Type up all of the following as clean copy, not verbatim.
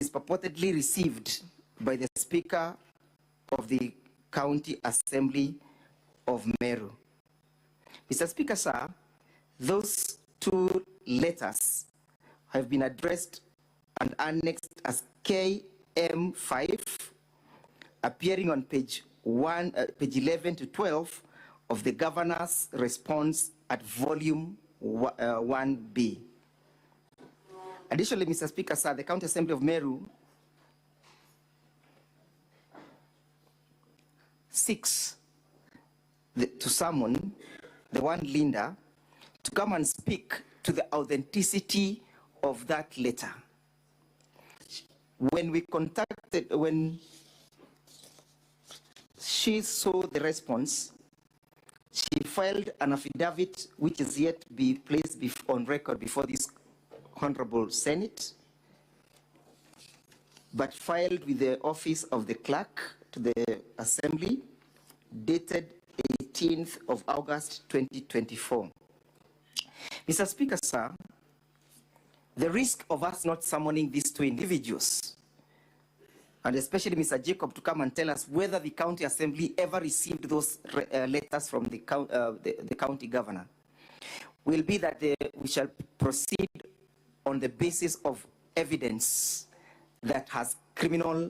is purportedly received by the Speaker of the County Assembly of Meru. Mr. Speaker, sir, those two letters have been addressed and annexed as KM5, appearing on page 11 to 12 of the Governor's response at volume 1B. Additionally, Mr. Speaker, sir, the County Assembly of Meru seeks to summon the one Linda to come and speak to the authenticity of that letter. When she saw the response, she filed an affidavit which is yet to be placed on record before this Honorable Senate, but filed with the Office of the Clerk to the Assembly, dated 18th of August 2024. Mr. Speaker, sir, the risk of us not summoning these two individuals, and especially Mr. Jacob, to come and tell us whether the County Assembly ever received those letters from the county governor, will be that we shall proceed on the basis of evidence that has criminal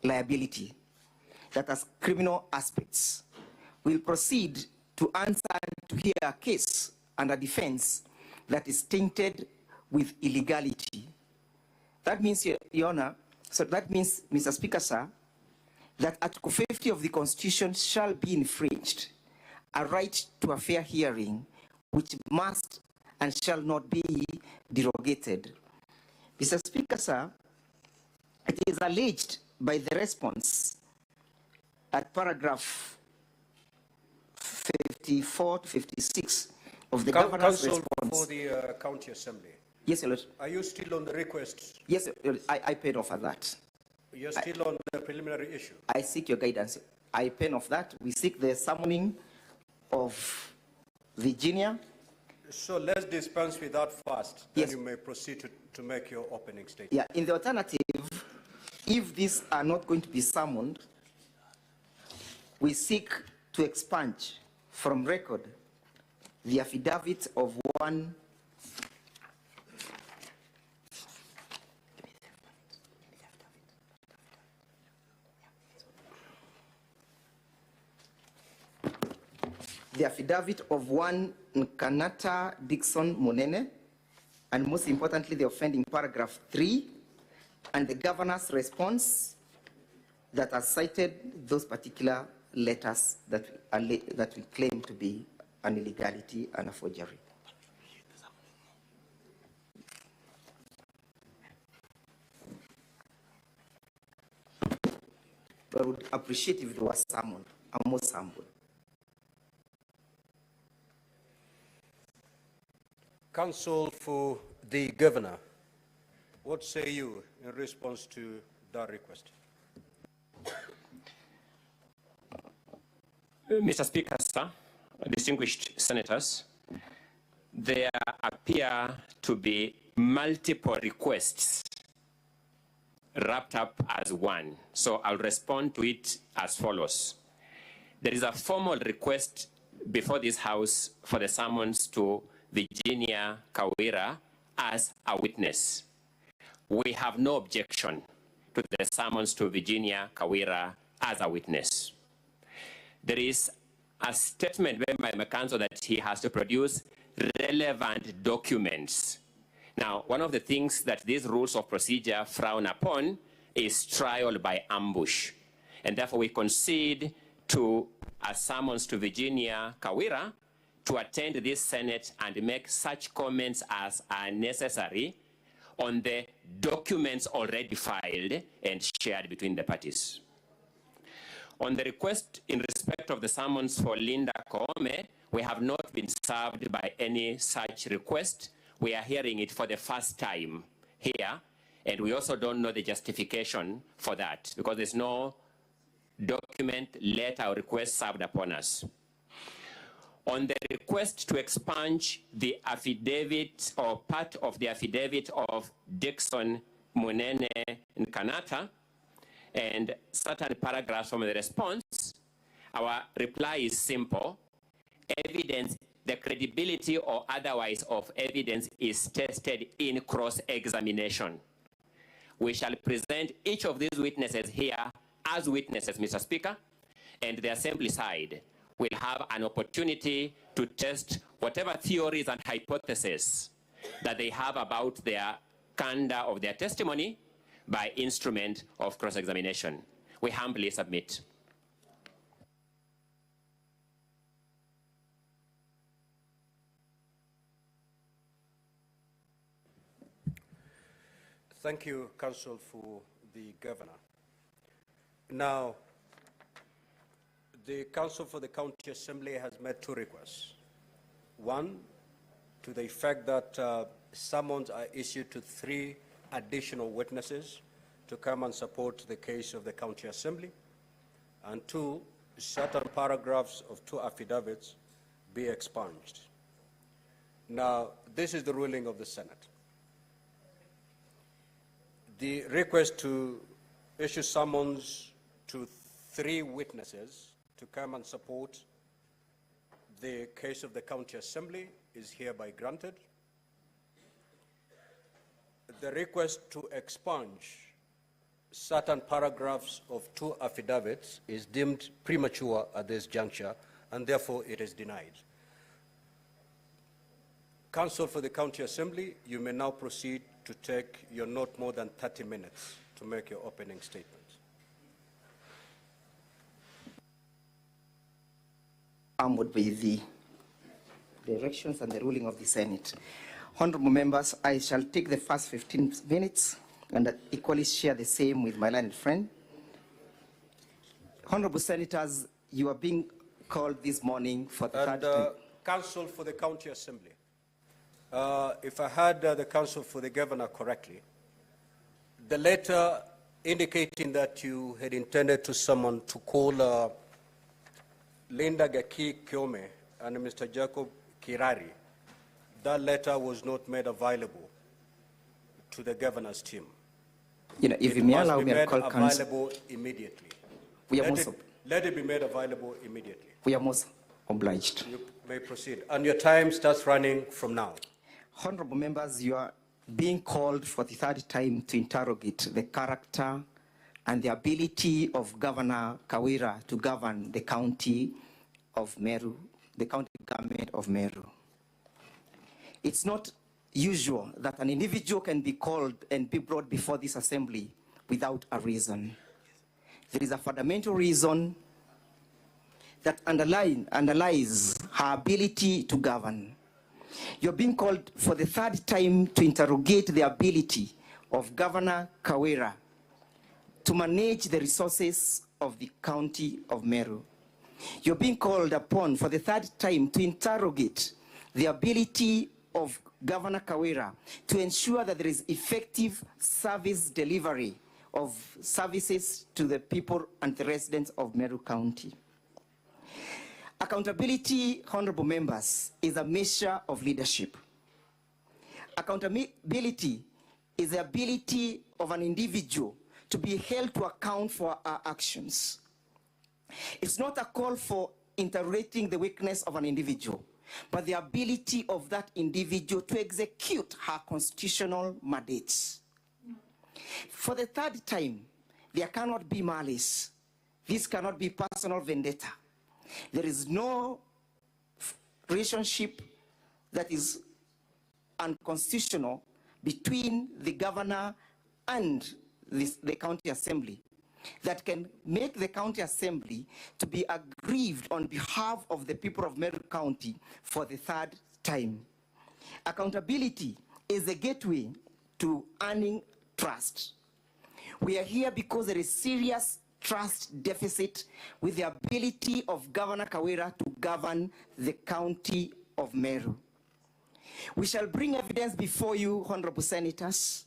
liability, that has criminal aspects. We'll proceed to answer and to hear a case and a defense that is tainted with illegality. That means, Your Honor, so that means, Mr. Speaker, sir, that Article 50 of the Constitution shall be infringed, a right to a fair hearing, which must and shall not be derogated. Mr. Speaker, sir, it is alleged by the response at paragraph 54 to 56 of the Governor's response. For the County Assembly. Yes, Your Lord. Are you still on the request? Yes, I paid off of that. You're still on the preliminary issue? I seek your guidance. I paid off that. We seek the summoning of Virginia. So let's dispense with that first. Yes. Then you may proceed to make your opening statement. Yeah, in the alternative, if these are not going to be summoned, we seek to expunge from record the affidavit of one Nkanata Dixon Monene, and most importantly, the offending paragraph 3, and the Governor's response that has cited those particular letters that we claim to be an illegality and a forgery. But I would appreciate if it was summoned, and more summoned. Counsel for the Governor, what say you in response to that request? Mr. Speaker, sir, distinguished senators, there appear to be multiple requests wrapped up as one. So I'll respond to it as follows. There is a formal request before this House for the summons to Virginia Kawira as a witness. We have no objection to the summons to Virginia Kawira as a witness. There is a statement made by my counsel that he has to produce relevant documents. Now, one of the things that these rules of procedure frown upon is trial by ambush. And therefore, we concede to a summons to Virginia Kawira to attend this Senate and make such comments as are necessary on the documents already filed and shared between the parties. On the request in respect of the summons for Linda Koome, we have not been served by any such request. We are hearing it for the first time here, and we also don't know the justification for that because there's no document, letter, or request served upon us. On the request to expunge the affidavit or part of the affidavit of Dixon Munene Nkanata and certain paragraphs from the response, our reply is simple. Evidence, the credibility or otherwise of evidence is tested in cross-examination. We shall present each of these witnesses here as witnesses, Mr. Speaker, and the Assembly side will have an opportunity to test whatever theories and hypotheses that they have about their candor of their testimony by instrument of cross-examination. We humbly submit. Thank you, Counsel, for the Governor. Now, the Counsel for the County Assembly has made two requests. One, to the effect that summons are issued to 3 additional witnesses to come and support the case of the County Assembly. And 2, certain paragraphs of 2 affidavits be expunged. Now, this is the ruling of the Senate. The request to issue summons to 3 witnesses to come and support the case of the County Assembly is hereby granted. The request to expunge certain paragraphs of 2 affidavits is deemed premature at this juncture, and therefore it is denied. Counsel for the County Assembly, you may now proceed to take your not more than 30 minutes to make your opening statement. Armed with the directions and the ruling of the Senate. Honorable members, I shall take the first 15 minutes and equally share the same with my learned friend. Honorable Senators, you are being called this morning for the third time. Counsel for the County Assembly. If I heard the Counsel for the Governor correctly, the letter indicating that you had intended to summon to call Linda Gaki Kiome and Mr. Jacob Kirari, that letter was not made available to the Governor's team. You know, if you may allow me to call Counsel. Available immediately. Let it be made available immediately. We are most obliged. You may proceed. And your time starts running from now. Honorable members, you are being called for the third time to interrogate the character and the ability of Governor Kawira to govern the county of Meru, the county government of Meru. It's not usual that an individual can be called and be brought before this assembly without a reason. There is a fundamental reason that underlies her ability to govern. You're being called for the third time to interrogate the ability of Governor Kawira to manage the resources of the county of Meru. You're being called upon for the third time to interrogate the ability of Governor Kawira to ensure that there is effective service delivery of services to the people and the residents of Meru County. Accountability, honorable members, is a measure of leadership. Accountability is the ability of an individual to be held to account for our actions. It's not a call for interrogating the weakness of an individual, but the ability of that individual to execute her constitutional mandates. For the third time, there cannot be malice. This cannot be personal vendetta. There is no relationship that is unconstitutional between the governor and the county assembly that can make the county assembly to be aggrieved on behalf of the people of Meru County for the third time. Accountability is a gateway to earning trust. We are here because there is serious trust deficit with the ability of Governor Kawira to govern the county of Meru. We shall bring evidence before you, honorable senators,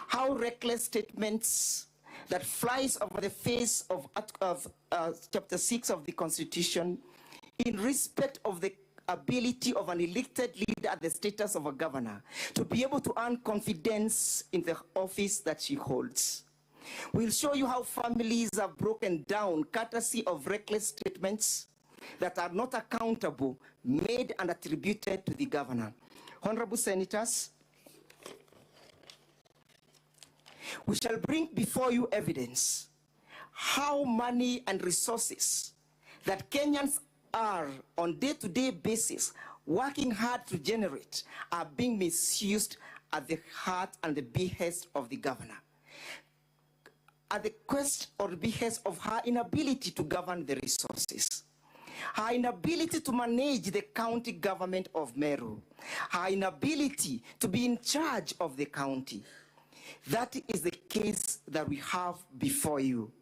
how reckless statements that flies over the face of chapter 6 of the Constitution in respect of the ability of an elected leader at the status of a governor to be able to earn confidence in the office that she holds. We'll show you how families are broken down courtesy of reckless statements that are not accountable, made and attributed to the governor. Honorable Senators, we shall bring before you evidence how money and resources that Kenyans are on day-to-day basis working hard to generate are being misused at the heart and the behest of the governor, at the quest or behest of her inability to govern the resources, her inability to manage the county government of Meru, her inability to be in charge of the county. That is the case that we have before you.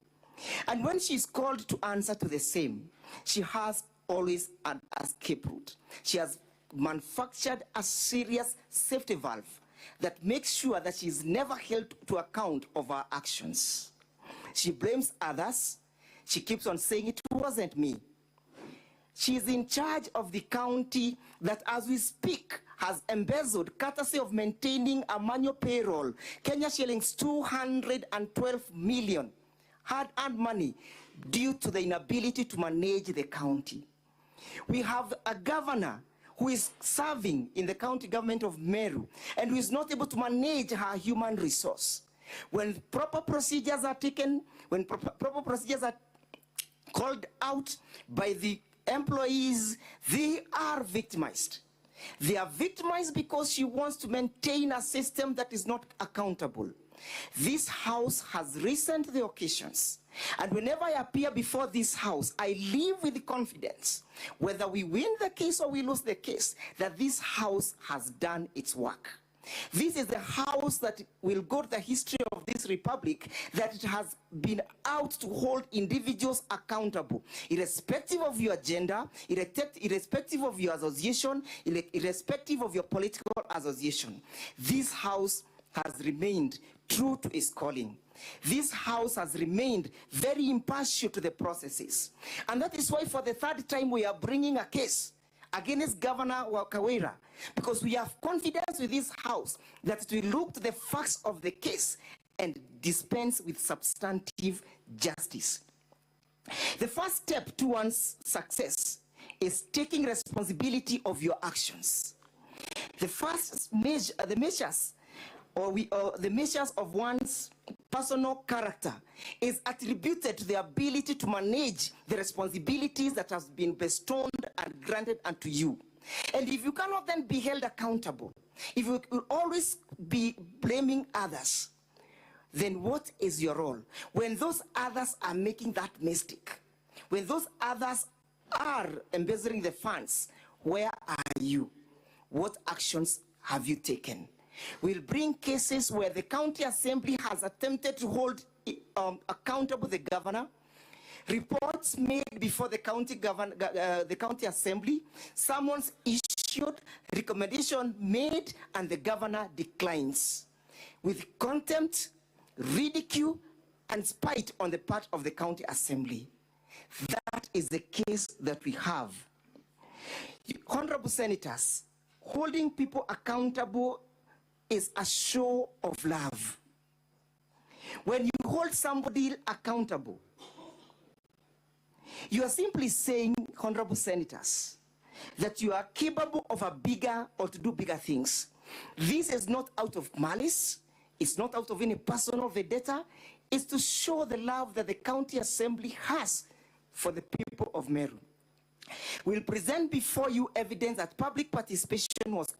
And when she is called to answer to the same, she has always an escape route. She has manufactured a serious safety valve that makes sure that she is never held to account of her actions. She blames others. She keeps on saying it wasn't me. She is in charge of the county that, as we speak, has embezzled, courtesy of maintaining a manual payroll, Kenya shillings 212 million, hard-earned money, due to the inability to manage the county. We have a governor who is serving in the county government of Meru and who is not able to manage her human resource. When proper procedures are taken, when proper procedures are called out by the employees, they are victimized. They are victimized because she wants to maintain a system that is not accountable. This house has risen to the occasions, and whenever I appear before this house, I live with the confidence, whether we win the case or we lose the case, that this house has done its work. This is the house that will go to the history of this republic, that it has been out to hold individuals accountable, irrespective of your gender, irrespective of your association, irrespective of your political association. This house has remained true to its calling. This house has remained very impartial to the processes. And that is why for the third time we are bringing a case against Governor Kawira, because we have confidence with this house that it will look to the facts of the case and dispense with substantive justice. The first step towards success is taking responsibility of your actions. The first measure, the measures of one's personal character is attributed to the ability to manage the responsibilities that has been bestowed and granted unto you. And if you cannot then be held accountable, if you will always be blaming others, then what is your role? When those others are making that mistake, when those others are embezzling the funds, where are you? What actions have you taken? We'll bring cases where the county assembly has attempted to hold accountable the governor, reports made before the county assembly, summons issued, recommendation made, and the governor declines, with contempt, ridicule, and spite on the part of the county assembly. That is the case that we have. Honorable Senators, holding people accountable is a show of love. When you hold somebody accountable, you are simply saying, Honorable Senators, that you are capable of a bigger or to do bigger things. This is not out of malice. It's not out of any personal vendetta. It's to show the love that the county assembly has for the people of Meru. We'll present before you evidence that public participation was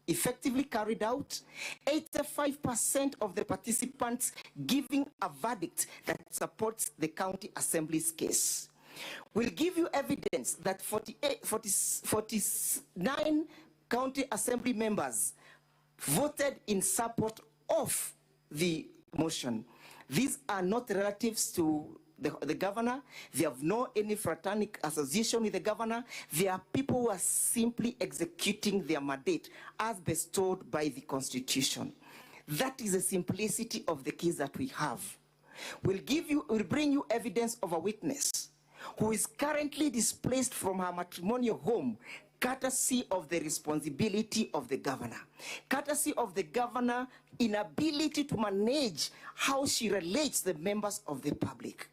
effectively carried out, 85% of the participants giving a verdict that supports the county assembly's case. We'll give you evidence that 49 county assembly members voted in support of the motion. These are not relatives to the governor. They have no any fraternal association with the governor. They are people who are simply executing their mandate as bestowed by the Constitution. That is the simplicity of the case that we have. We'll bring you evidence of a witness who is currently displaced from her matrimonial home, courtesy of the responsibility of the governor, courtesy of the governor inability to manage how she relates to the members of the public.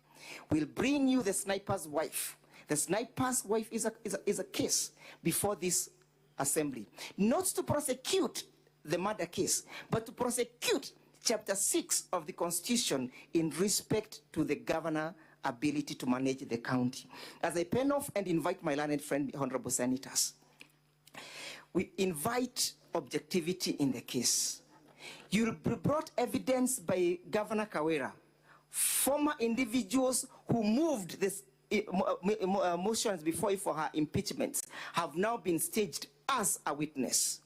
We'll bring you the sniper's wife. The sniper's wife is a case before this assembly, not to prosecute the murder case, but to prosecute Chapter 6 of the Constitution in respect to the governor ability to manage the county. As I pen off and invite my learned friend, honorable senators, we invite objectivity in the case. You brought evidence by Governor Kawira, former individuals who moved this motions before you for her impeachment have now been staged as a witness.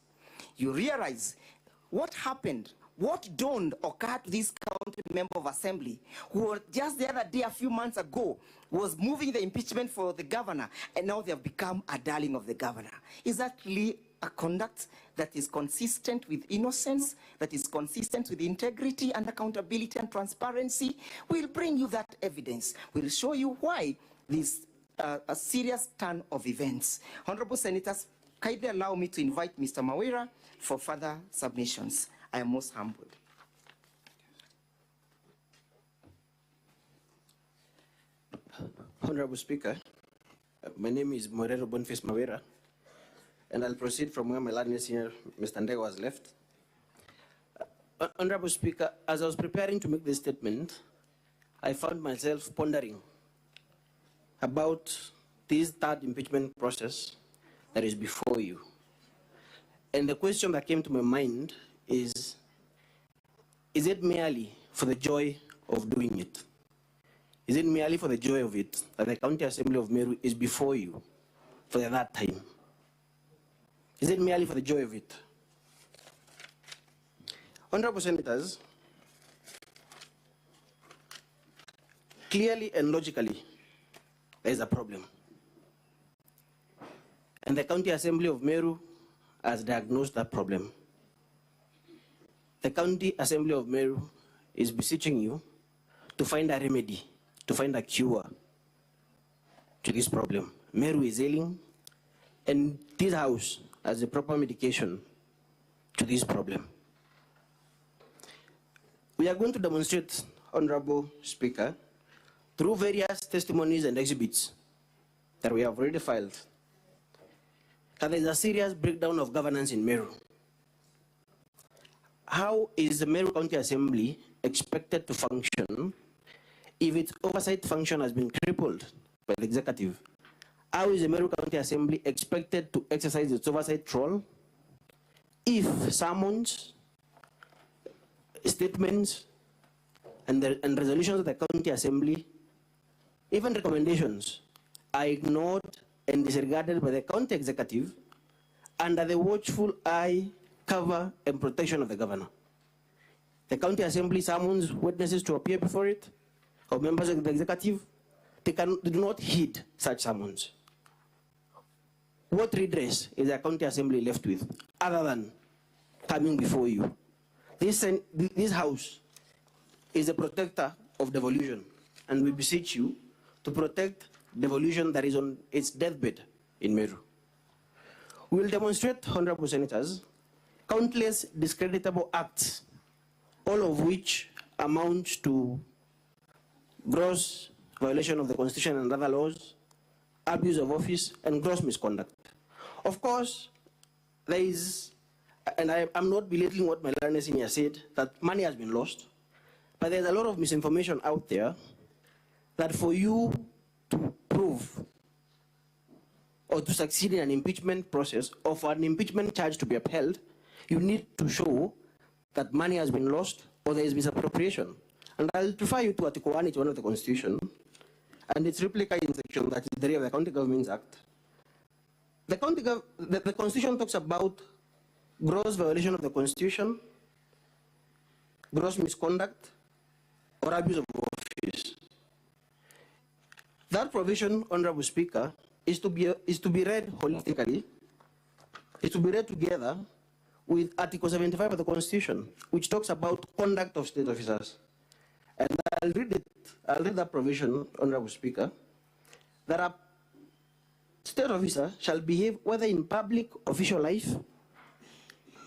You realize what happened, what dawned occurred to this county member of assembly who just the other day, a few months ago, was moving the impeachment for the governor, and now they have become a darling of the governor. Is that really a conduct that is consistent with innocence, that is consistent with integrity and accountability and transparency? We'll bring you that evidence. We'll show you why this a serious turn of events. Honorable senators, kindly allow me to invite Mr. Kawira for further submissions. I am most humbled. Honorable Speaker, my name is Morero Boniface Kawira, and I'll proceed from where my learned senior, Mr. Ndego, was left. Honorable Speaker, as I was preparing to make this statement, I found myself pondering about this third impeachment process that is before you. And the question that came to my mind is it merely for the joy of doing it? Is it merely for the joy of it that the County Assembly of Meru is before you for the third time? Is it merely for the joy of it? Honorable Senators, clearly and logically, there is a problem. And the County Assembly of Meru has diagnosed that problem. The County Assembly of Meru is beseeching you to find a remedy, to find a cure to this problem. Meru is ailing, and this House has the proper medication to this problem. We are going to demonstrate, Honorable Speaker, through various testimonies and exhibits that we have already filed, that there is a serious breakdown of governance in Meru. How is the Meru County Assembly expected to function if its oversight function has been crippled by the executive? How is the Meru County Assembly expected to exercise its oversight role if summons, statements, and resolutions of the County Assembly, even recommendations, are ignored and disregarded by the county executive under the watchful eye, cover, and protection of the governor? The County Assembly summons witnesses to appear before it, or members of the executive. They do not heed such summons. What redress is the County Assembly left with, other than coming before you? This House is a protector of devolution, and we beseech you to protect devolution that is on its deathbed in Meru. We will demonstrate, Honorable Senators, countless discreditable acts, all of which amount to gross violation of the Constitution and other laws, abuse of office, and gross misconduct. Of course, there is, and I'm not belittling what my learned senior said, that money has been lost, but there's a lot of misinformation out there that for you to prove or to succeed in an impeachment process or for an impeachment charge to be upheld, you need to show that money has been lost or there is misappropriation. And I'll refer you to Article 181 of the Constitution and its replica in Section 33 of the County Governments Act. The Constitution talks about gross violation of the Constitution, gross misconduct, or abuse of office. That provision, Honorable Speaker, is to be read holistically, is to be read together with Article 75 of the Constitution, which talks about conduct of state officers. And I'll read that provision, Honorable Speaker. There are state officer shall behave whether in public official life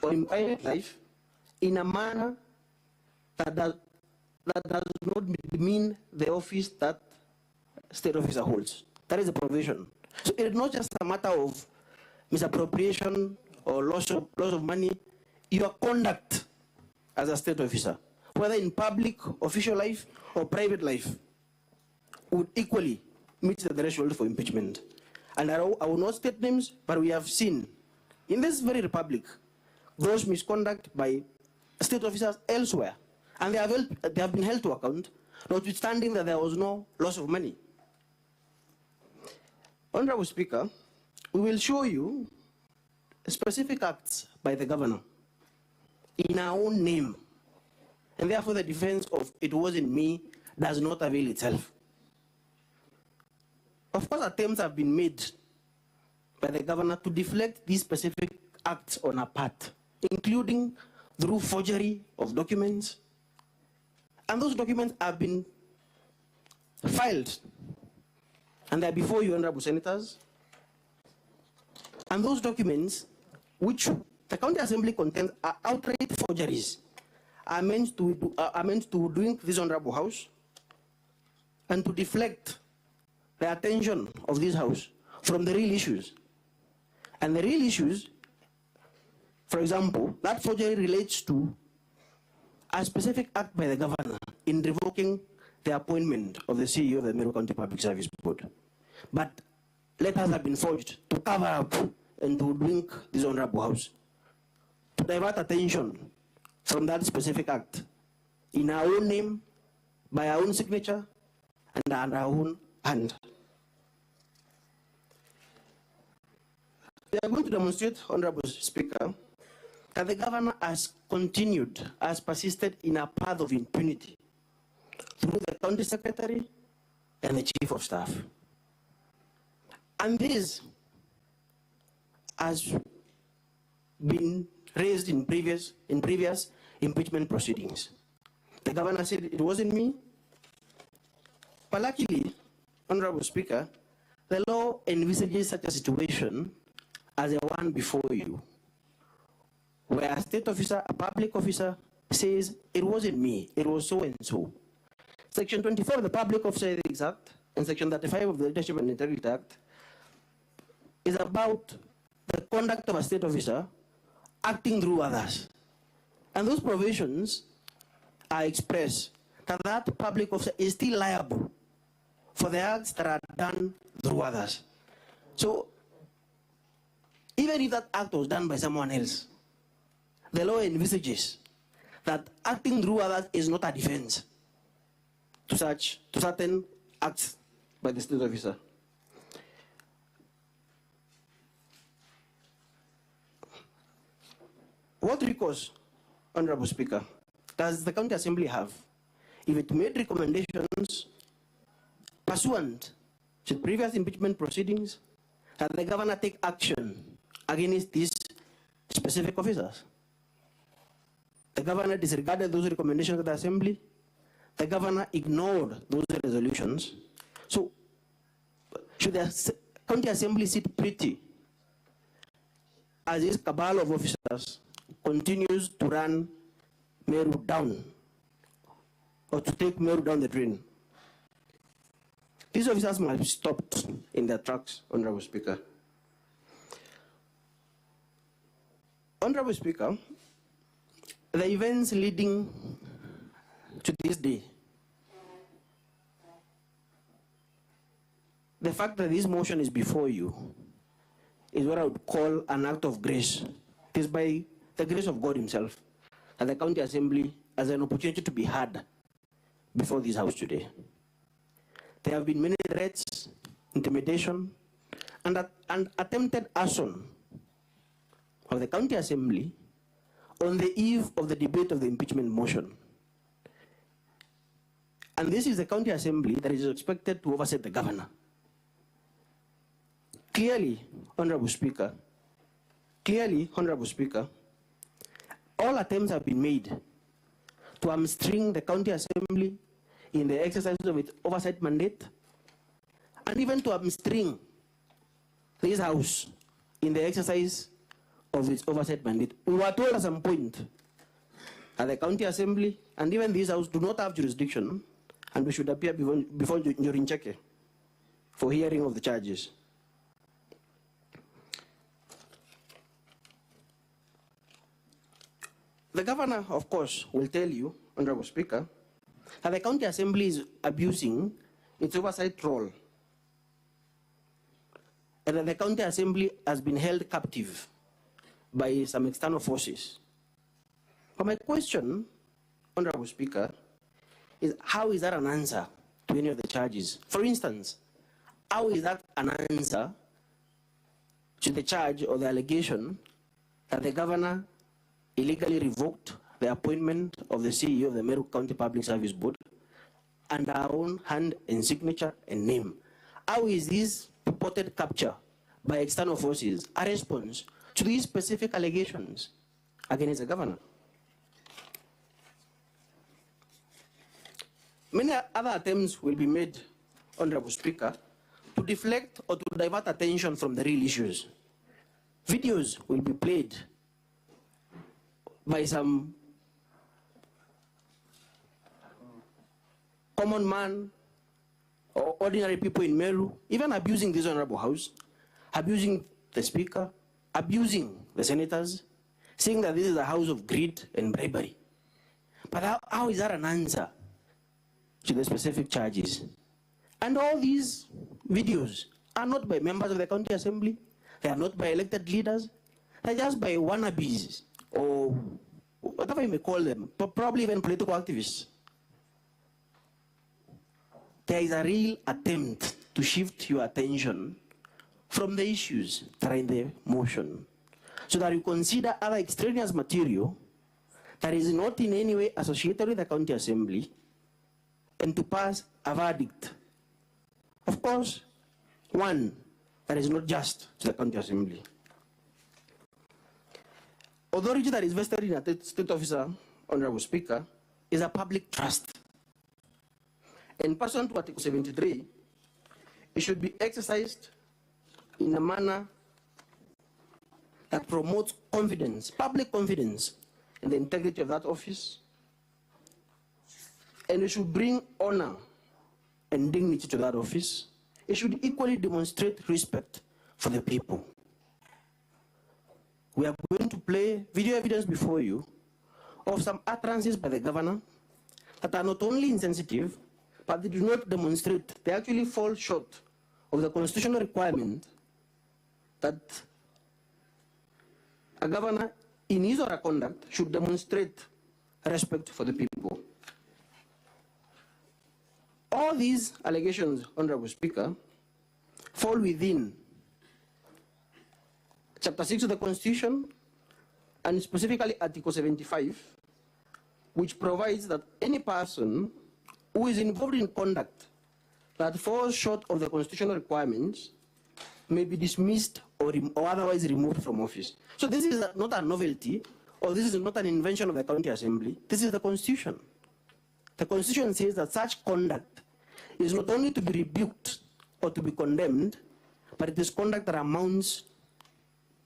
or in private life in a manner that does not demean the office that state officer holds. That is the provision. So it's not just a matter of misappropriation or loss of money. Your conduct as a state officer, whether in public, official life, or private life, would equally meet the threshold for impeachment. And I will not state names, but we have seen in this very republic gross misconduct by state officers elsewhere. And they have been held to account, notwithstanding that there was no loss of money. Honorable Speaker, we will show you specific acts by the governor in our own name. And therefore the defense of "it wasn't me" does not avail itself. Of course, attempts have been made by the governor to deflect these specific acts on our part, including through forgery of documents. And those documents have been filed, and they're before you, Honorable Senators. And those documents, which the County Assembly contends are outright forgeries, are meant to doing this Honorable House and to deflect the attention of this House from the real issues. And the real issues, for example, that forgery relates to a specific act by the governor in revoking the appointment of the CEO of the Meru County Public Service Board. But letters have been forged to cover up and to drink this Honorable House, to divert attention from that specific act in our own name, by our own signature, and under our own hand. We are going to demonstrate, Honorable Speaker, that the governor has persisted in a path of impunity through the county secretary and the chief of staff. And this has been raised in previous impeachment proceedings. The governor said it wasn't me. But luckily, Honorable Speaker, the law envisages such a situation as the one before you, where a state officer, a public officer, says, "It wasn't me, it was so and so." Section 24 of the Public Officer Ethics Act and Section 35 of the Leadership and Integrity Act is about the conduct of a state officer acting through others. And those provisions are expressed that that public officer is still liable for the acts that are done through others. So, even if that act was done by someone else, the law envisages that acting through others is not a defense to certain acts by the state officer. What recourse, Honorable Speaker, does the County Assembly have if it made recommendations pursuant to previous impeachment proceedings that the governor take action against these specific officers? The governor disregarded those recommendations of the Assembly. The governor ignored those resolutions. So, should the County Assembly sit pretty as this cabal of officers continues to run Meru down, or to take Meru down the drain? These officers must be stopped in their tracks, Honorable Speaker. Honorable Speaker, the events leading to this day, the fact that this motion is before you is what I would call an act of grace. It is by the grace of God Himself that the County Assembly has an opportunity to be heard before this House today. There have been many threats, intimidation, and attempted arson of the County Assembly on the eve of the debate of the impeachment motion. And this is the County Assembly that is expected to oversee the governor. Clearly, Honorable Speaker, all attempts have been made to hamstring the County Assembly in the exercise of its oversight mandate, and even to hamstring this House in the exercise of its oversight mandate. We were told at some point that the County Assembly and even this House do not have jurisdiction, and we should appear before Njorincheke for hearing of the charges. The governor, of course, will tell you, Honorable Speaker, that the County Assembly is abusing its oversight role, and that the County Assembly has been held captive by some external forces. But my question, Honorable Speaker, is how is that an answer to any of the charges? For instance, how is that an answer to the charge or the allegation that the governor illegally revoked the appointment of the CEO of the Meru County Public Service Board under our own hand and signature and name? How is this purported capture by external forces a response to these specific allegations against the governor? Many other attempts will be made, Honorable Speaker, to deflect or to divert attention from the real issues. Videos will be played by some common man or ordinary people in Meru, even abusing this Honorable House, abusing the Speaker, abusing the senators, saying that this is a house of greed and bribery. But how is that an answer to the specific charges? And all these videos are not by members of the County Assembly, they are not by elected leaders, they're just by wannabes, or whatever you may call them, but probably even political activists. There is a real attempt to shift your attention from the issues that are in the motion, so that you consider other extraneous material that is not in any way associated with the County Assembly, and to pass a verdict. Of course, one that is not just to the County Assembly. Authority that is vested in a state officer, Honorable Speaker, is a public trust. And pursuant to Article 73, it should be exercised in a manner that promotes confidence, public confidence, in the integrity of that office, and it should bring honor and dignity to that office. It should equally demonstrate respect for the people. We are going to play video evidence before you of some utterances by the governor that are not only insensitive, but they do not demonstrate, they actually fall short of the constitutional requirement that a governor in his or her conduct should demonstrate respect for the people. All these allegations, Honorable Speaker, fall within Chapter 6 of the Constitution, and specifically Article 75, which provides that any person who is involved in conduct that falls short of the constitutional requirements may be dismissed or otherwise removed from office. So this is not a novelty, or this is not an invention of the County Assembly. This is the Constitution. The Constitution says that such conduct is not only to be rebuked or to be condemned, but it is conduct that amounts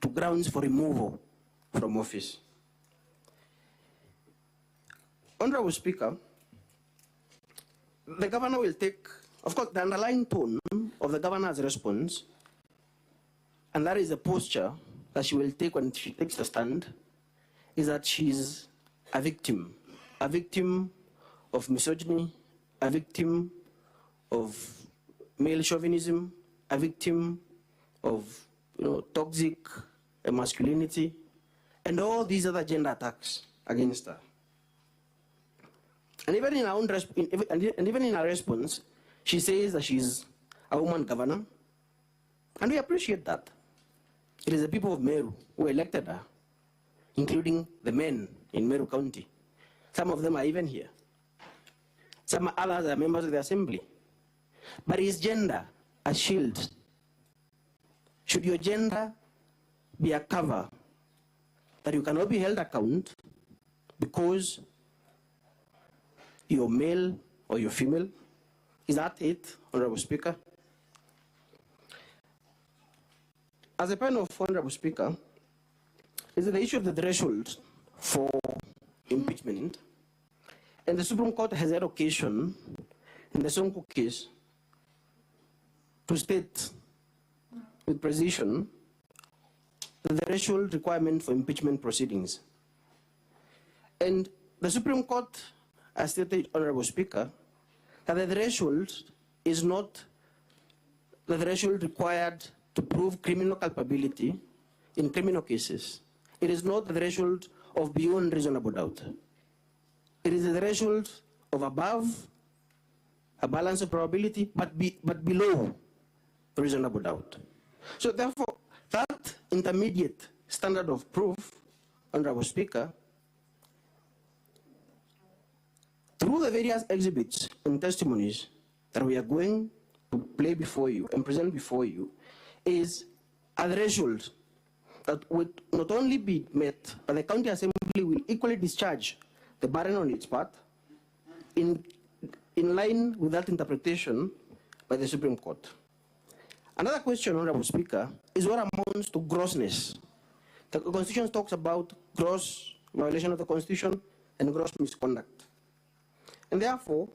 to grounds for removal from office. Honorable Speaker, the governor will take, of course, the underlying tone of the governor's response, and that is the posture that she will take when she takes the stand, is that she's a victim of misogyny, a victim of male chauvinism, a victim of toxic masculinity, and all these other gender attacks against her. And even in her own and even in her response, she says that she's a woman governor, and we appreciate that. It is the people of Meru who elected her, including the men in Meru County. Some of them are even here. Some others are members of the Assembly. But is gender a shield? Should your gender be a cover that you cannot be held account because you're male or you're female? Is that it, Honorable Speaker? as a panel of Honorable Speaker, is the issue of the threshold for impeachment. And the Supreme Court has had occasion in the Sonko case to state with precision the threshold requirement for impeachment proceedings. And the Supreme Court has stated, Honorable Speaker, that the threshold is not the threshold required to prove criminal culpability in criminal cases. It is not the threshold of beyond reasonable doubt. It is the threshold of above a balance of probability, but below reasonable doubt. So therefore, that intermediate standard of proof, Honorable Speaker, through the various exhibits and testimonies that we are going to play before you and present before you, is a threshold that would not only be met, but the County Assembly will equally discharge the burden on its part in line with that interpretation by the Supreme Court. Another question, Honorable Speaker, is what amounts to grossness. The Constitution talks about gross violation of the Constitution and gross misconduct. And therefore,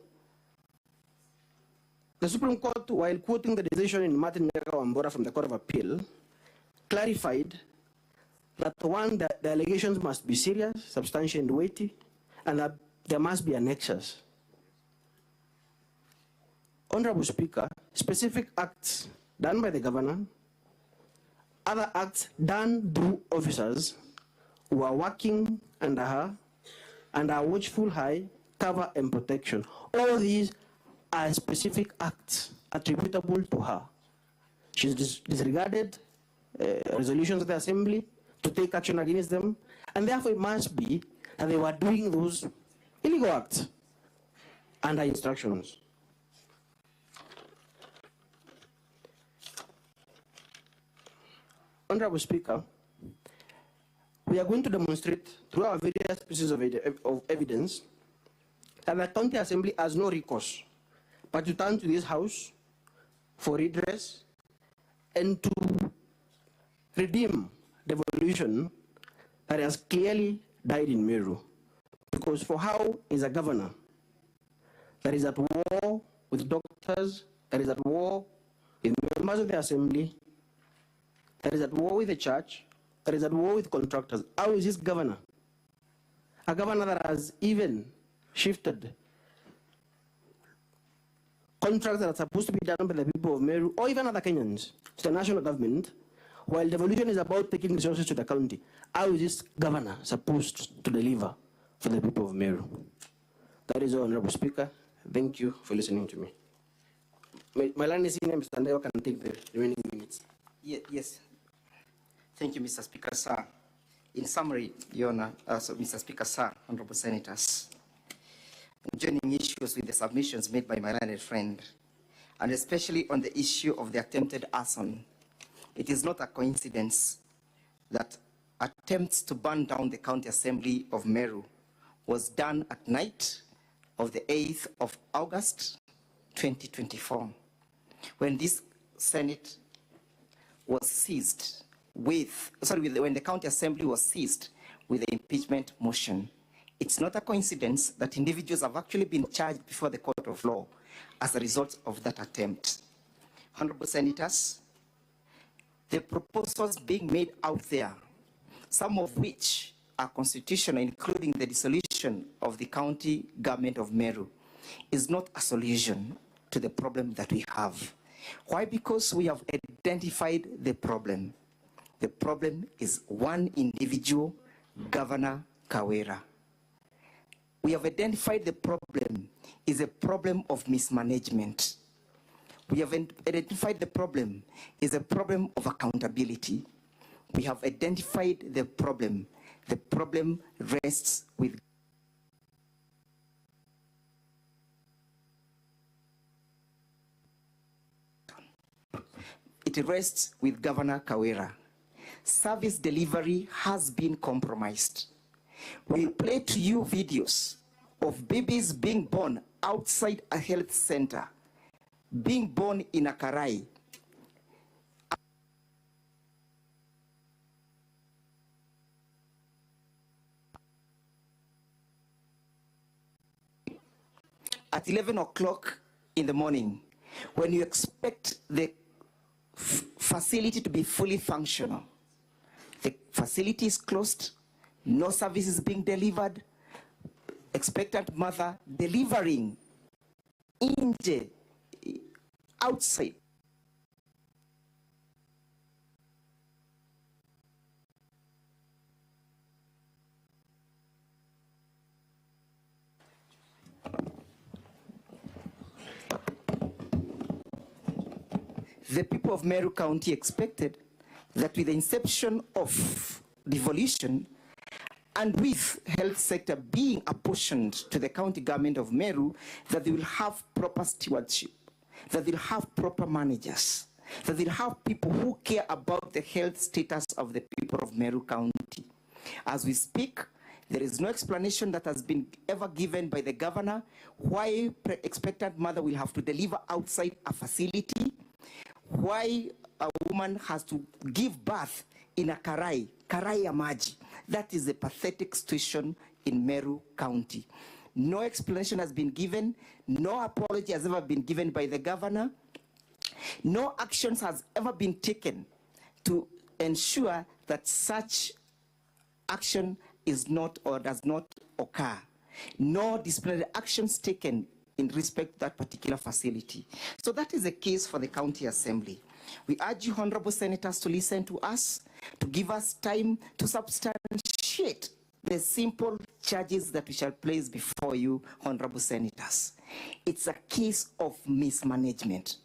the Supreme Court, while quoting the decision in Martin Wambora from the Court of Appeal, clarified that one, the allegations must be serious, substantial and weighty, and that there must be a nexus. Honorable Speaker, specific acts done by the governor, other acts done through officers who are working under her and are watchful eye, cover and protection. All these are specific acts attributable to her. She's disregarded resolutions of the Assembly to take action against them, and therefore it must be that they were doing those illegal acts under instructions. Honorable Speaker, we are going to demonstrate through our various pieces of evidence that the County Assembly has no recourse but to turn to this House for redress and to redeem devolution that has clearly died in Meru. Because for how is a governor that is at war with doctors, that is at war with members of the Assembly, that is at war with the church, that is at war with contractors, how is this governor? A governor that has even shifted contracts that are supposed to be done by the people of Meru, or even other Kenyans, to the national government, while devolution is about taking resources to the county. How is this governor supposed to deliver for the people of Meru? That is all, Honorable Speaker. Thank you for listening to me. My line is in, Mr. Ndeo can take the remaining minutes. Yes. Thank you, Mr. Speaker, sir. In summary, Your Honor, Mr. Speaker, sir, Honorable Senators, joining issues with the submissions made by my learned friend, and especially on the issue of the attempted arson, it is not a coincidence that attempts to burn down the County Assembly of Meru was done at night of the 8th of August, 2024, when this Senate was seized with, when the County Assembly was seized with the impeachment motion. It's not a coincidence that individuals have actually been charged before the court of law as a result of that attempt. Honorable Senators, the proposals being made out there, some of which are constitutional, including the dissolution of the county government of Meru, is not a solution to the problem that we have. Why? Because we have identified the problem. The problem is one individual, Governor Kawira. We have identified the problem is a problem of mismanagement. We have identified the problem is a problem of accountability. We have identified the problem. The problem rests with Governor Kawira. Service delivery has been compromised. We play to you videos of babies being born outside a health center, being born in a karai. at 11 o'clock in the morning, when you expect the facility to be fully functional, the facility is closed, no service is being delivered, expectant mother delivering nje, outside. The people of Meru County expected that with the inception of devolution and with health sector being apportioned to the county government of Meru, that they will have proper stewardship, that they'll have proper managers, that they'll have people who care about the health status of the people of Meru County. As we speak, there is no explanation that has been ever given by the governor why expectant mother will have to deliver outside a facility, why a woman has to give birth in a karai ya maji. That is a pathetic situation in Meru County. No explanation has been given, no apology has ever been given by the governor, no actions has ever been taken to ensure that such action is not or does not occur. No disciplinary actions taken in respect to that particular facility. So that is a case for the County Assembly. We urge you, honorable senators, to listen to us, to give us time to substantiate the simple charges that we shall place before you, honorable senators. It's a case of mismanagement.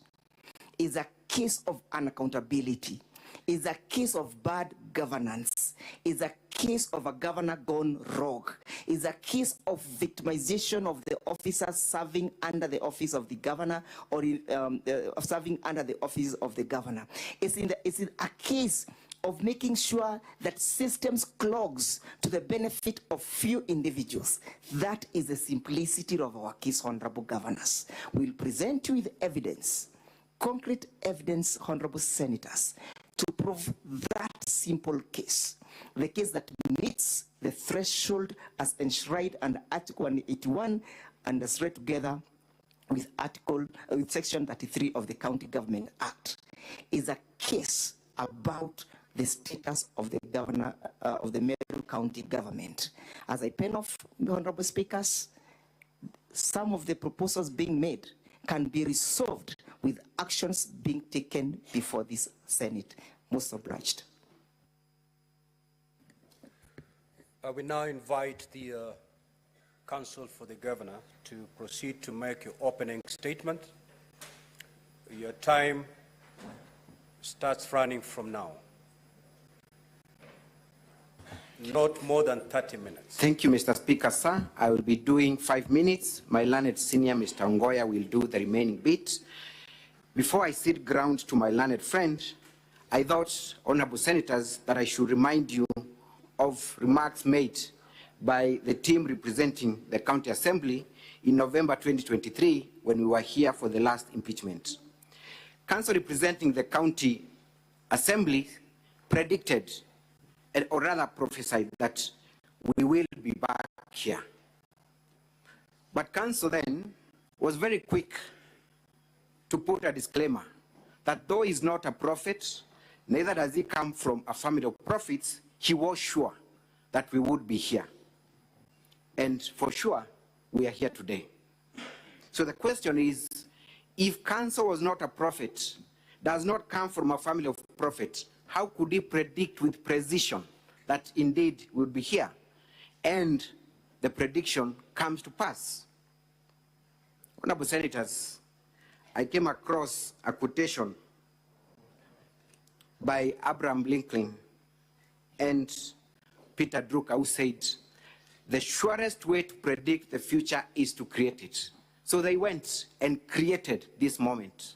It's a case of unaccountability. It's a case of bad governance. It's a case of a governor gone rogue. It's a case of victimization of the officers serving under the office of the governor or serving under the office of the governor. It's in a case of making sure that systems clogs to the benefit of few individuals. That is the simplicity of our case, honorable governors. We'll present you with evidence, concrete evidence, honorable senators, to prove that simple case, the case that meets the threshold as enshrined under Article 181 and as read together with Section 33 of the County Government Act, is a case about the status of the governor of the Meru County government. As I pen off, honorable speakers, some of the proposals being made can be resolved with actions being taken before this Senate. Most obliged. I will now invite the Counsel for the Governor to proceed to make your opening statement. Your time starts running from now. Not more than 30 minutes. Thank you, Mr. Speaker, sir. I will be doing 5 minutes. My learned senior, Mr. Ngoya, will do the remaining bit. Before I cede ground to my learned friend, I thought, honorable senators, that I should remind you of remarks made by the team representing the County Assembly in November 2023 when we were here for the last impeachment. Council representing the County Assembly predicted, or rather prophesied, that we will be back here. But Council then was very quick to put a disclaimer that though he's not a prophet, neither does he come from a family of prophets, he was sure that we would be here. And for sure, we are here today. So the question is, if Council was not a prophet, does not come from a family of prophets, how could he predict with precision that indeed we would be here? And the prediction comes to pass. Honorable senators, I came across a quotation by Abraham Lincoln and Peter Drucker, who said, the surest way to predict the future is to create it. So they went and created this moment.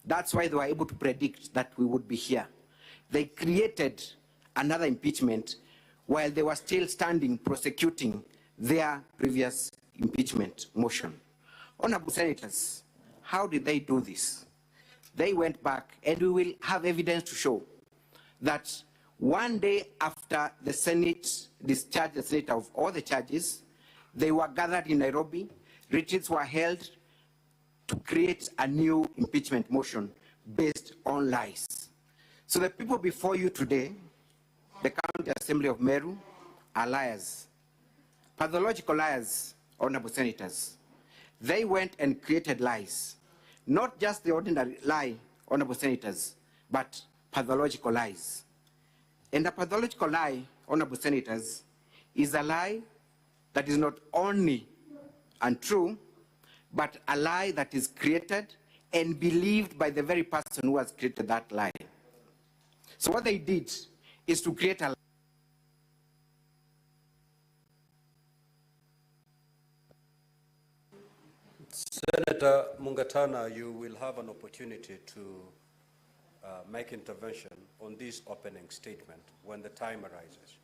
That's why they were able to predict that we would be here. They created another impeachment while they were still standing prosecuting their previous impeachment motion. Honorable senators, how did they do this? They went back, and we will have evidence to show that one day after the Senate discharged the Senate of all the charges, they were gathered in Nairobi. retreats were held to create a new impeachment motion based on lies. So the people before you today, the County Assembly of Meru, are liars, pathological liars, honorable senators. They went and created lies, not just the ordinary lie, honorable senators, but pathological lies. And a pathological lie, honorable senators, is a lie that is not only untrue, but a lie that is created and believed by the very person who has created that lie. So what they did is to create a lie. Senator Mungatana, you will have an opportunity to make intervention on this opening statement when the time arises.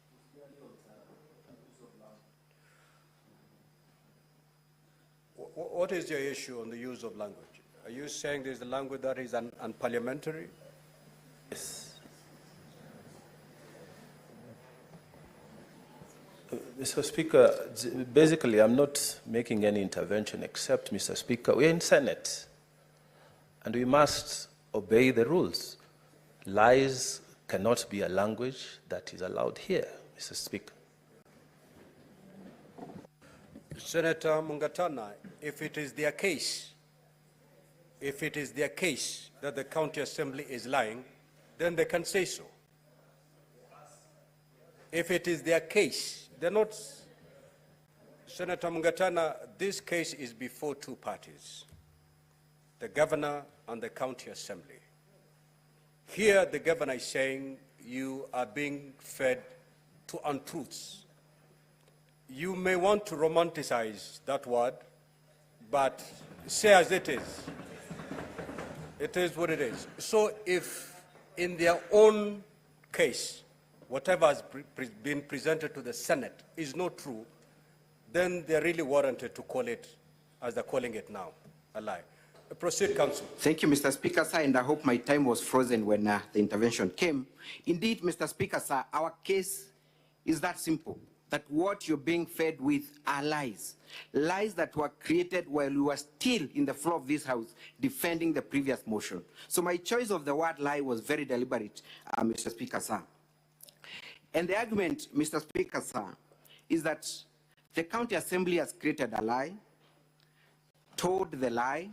What is your issue on the use of language? Are you saying there's a language that is unparliamentary? Yes. Mr. Speaker, basically I'm not making any intervention except, Mr. Speaker, we're in Senate and we must obey the rules. Lies cannot be a language that is allowed here, Mr. Speaker. Senator Mungatana, if it is their case that the County Assembly is lying, then they can say so. If it is their case, they're not. Senator Mungatana, this case is before two parties, the governor and the County Assembly. Here, the governor is saying you are being fed to untruths. You may want to romanticize that word, but say as it is. It is what it is. So if in their own case, whatever has been presented to the Senate is not true, then they're really warranted to call it, as they're calling it now, a lie. Proceed, Counsel. Thank you, Mr. Speaker, sir, and I hope my time was frozen when the intervention came. Indeed, Mr. Speaker, sir, our case is that simple, that what you're being fed with are lies. Lies that were created while we were still in the floor of this House defending the previous motion. So my choice of the word lie was very deliberate, Mr. Speaker, sir. And the argument, Mr. Speaker, sir, is that the County Assembly has created a lie, told the lie,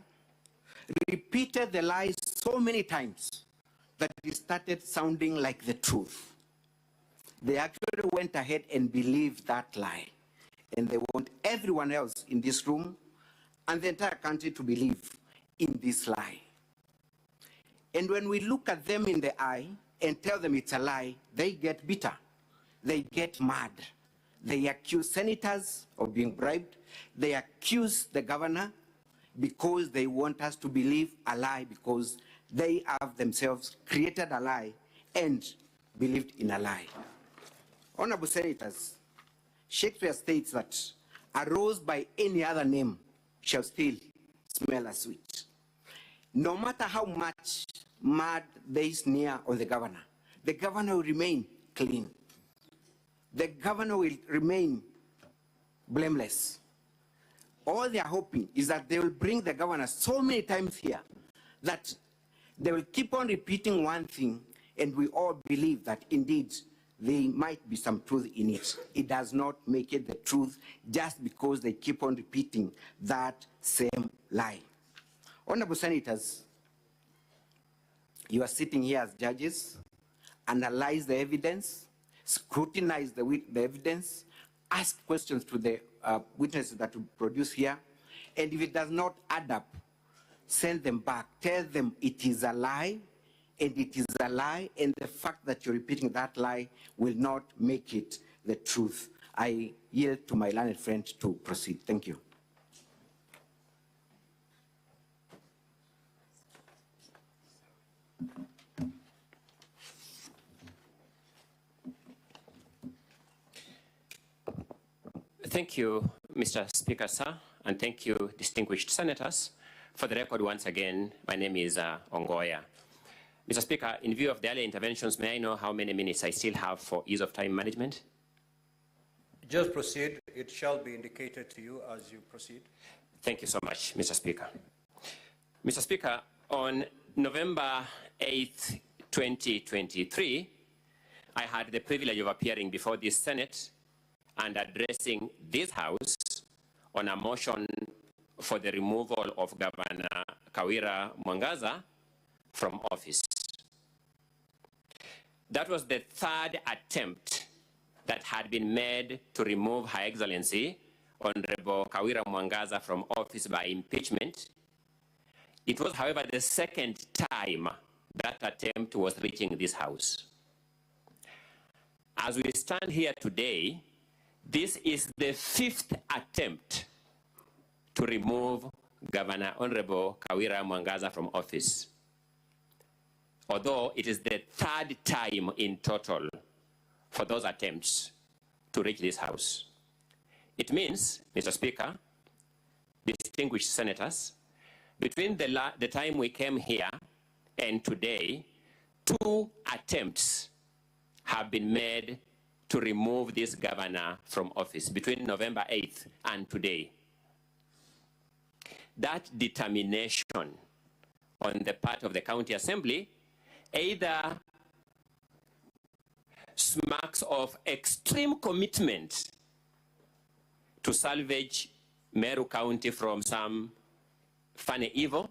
repeated the lie so many times that it started sounding like the truth. They actually went ahead and believed that lie. And they want everyone else in this room and the entire country to believe in this lie. And when we look at them in the eye and tell them it's a lie, they get bitter. They get mad. They accuse senators of being bribed. They accuse the governor because they want us to believe a lie, because they have themselves created a lie and believed in a lie. Honorable senators, Shakespeare states that a rose by any other name shall still smell as sweet. No matter how much mud they sneer on the governor will remain clean. The governor will remain blameless. All they are hoping is that they will bring the governor so many times here that they will keep on repeating one thing, and we all believe that indeed there might be some truth in it. It does not make it the truth just because they keep on repeating that same lie. Honorable senators, you are sitting here as judges, analyze the evidence, scrutinize the evidence, ask questions to the witnesses that we produce here, and if it does not add up, send them back. Tell them it is a lie, and it is a lie, and the fact that you're repeating that lie will not make it the truth. I yield to my learned friend to proceed. Thank you. Thank you, Mr. Speaker, sir, and thank you, distinguished senators. For the record, once again, my name is Ongoya. Mr. Speaker, in view of the earlier interventions, may I know how many minutes I still have for ease of time management? Just proceed. It shall be indicated to you as you proceed. Thank you so much, Mr. Speaker. Mr. Speaker, on November 8th, 2023, I had the privilege of appearing before this Senate and addressing this House on a motion for the removal of Governor Kawira Mwangaza'S from office. That was the third attempt that had been made to remove Her Excellency Honorable Kawira Mwangaza'S from office by impeachment. It was, however, the second time that attempt was reaching this House. As we stand here today, this is the fifth attempt to remove Governor Honorable Kawira Mwangaza'S from office, although it is the third time in total for those attempts to reach this House. It means, Mr. Speaker, distinguished senators, between the time we came here and today, 2 attempts have been made to remove this governor from office between November 8th and today. That determination on the part of the County Assembly either smacks of extreme commitment to salvage Meru County from some funny evil,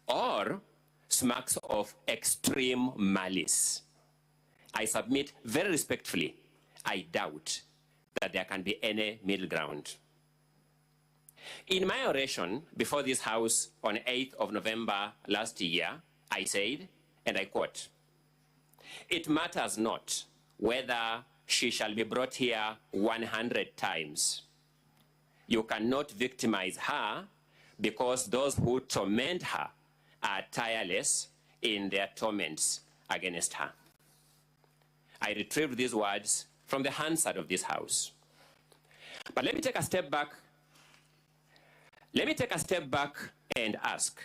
or smacks of extreme malice. I submit very respectfully, I doubt that there can be any middle ground. In my oration before this House on 8th of November last year, I said, and I quote, "It matters not whether she shall be brought here 100 times. You cannot victimize her because those who torment her are tireless in their torments against her." I retrieved these words from the Hansard of this House. But let me take a step back. Let me take a step back and ask,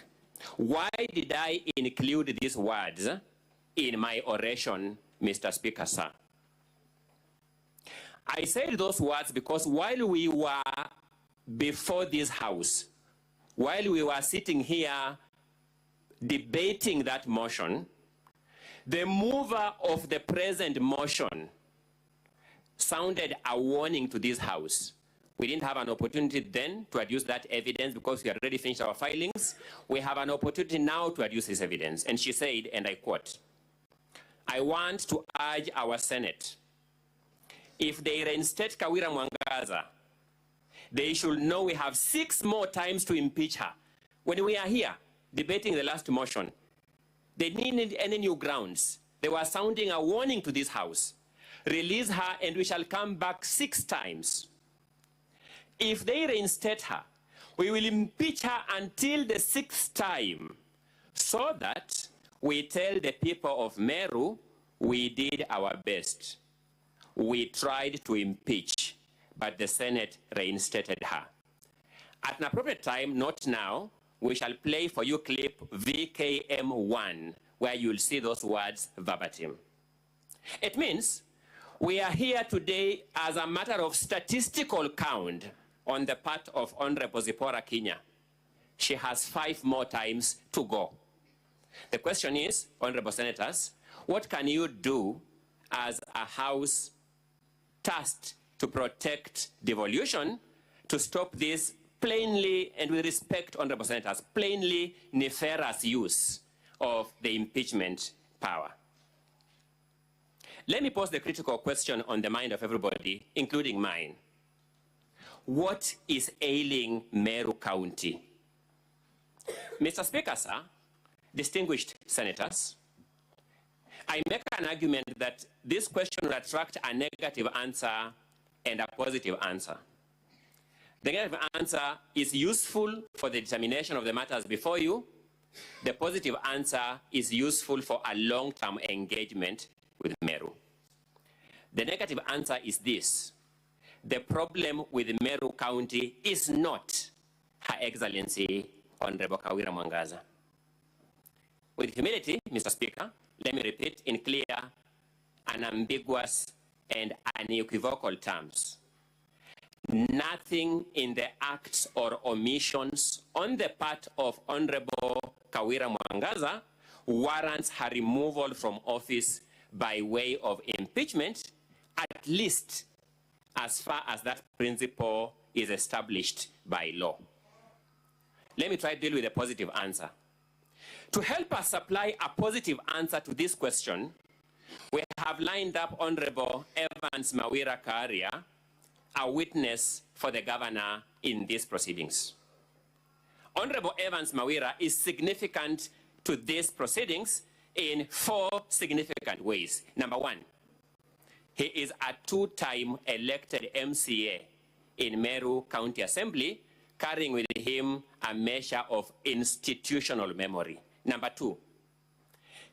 why did I include these words in my oration, Mr. Speaker, sir? I said those words because while we were before this House, while we were sitting here debating that motion, the mover of the present motion sounded a warning to this House. We didn't have an opportunity then to adduce that evidence because we had already finished our filings. We have an opportunity now to adduce this evidence. And she said, and I quote, "I want to urge our Senate, if they reinstate Kawira Mwangaza'S, they should know we have 6 more times to impeach her." When we are here debating the last motion, they didn't need any new grounds. They were sounding a warning to this House. Release her and we shall come back 6 times. If they reinstate her, we will impeach her until the 6th time, so that we tell the people of Meru we did our best. We tried to impeach, but the Senate reinstated her. At an appropriate time, not now, we shall play for you clip VKM1, where you'll see those words verbatim. It means we are here today as a matter of statistical count on the part of Honorable Zipporah Kinya. She has 5 more times to go. The question is, Honorable Senators, what can you do as a House tasked to protect devolution to stop this plainly, and with respect, Honorable Senators, plainly nefarious use of the impeachment power? Let me pose the critical question on the mind of everybody, including mine. What is ailing Meru County? Mr. Speaker, sir, distinguished senators, I make an argument that this question will attract a negative answer and a positive answer. The negative answer is useful for the determination of the matters before you. The positive answer is useful for a long-term engagement with Meru. The negative answer is this: the problem with Meru County is not Her Excellency Honorable Kawira Mwangaza'S. With humility, Mr. Speaker, let me repeat in clear, unambiguous, and unequivocal terms. nothing in the acts or omissions on the part of Honorable Kawira Mwangaza warrants her removal from office by way of impeachment, at least as far as that principle is established by law. Let me try to deal with a positive answer. To help us supply a positive answer to this question, we have lined up Honorable Evans Mawira Kawira, a witness for the governor in these proceedings. Honorable Evans Mawira is significant to these proceedings in 4 significant ways. Number 1, he is a 2-time elected MCA in Meru County Assembly, carrying with him a measure of institutional memory. Number 2,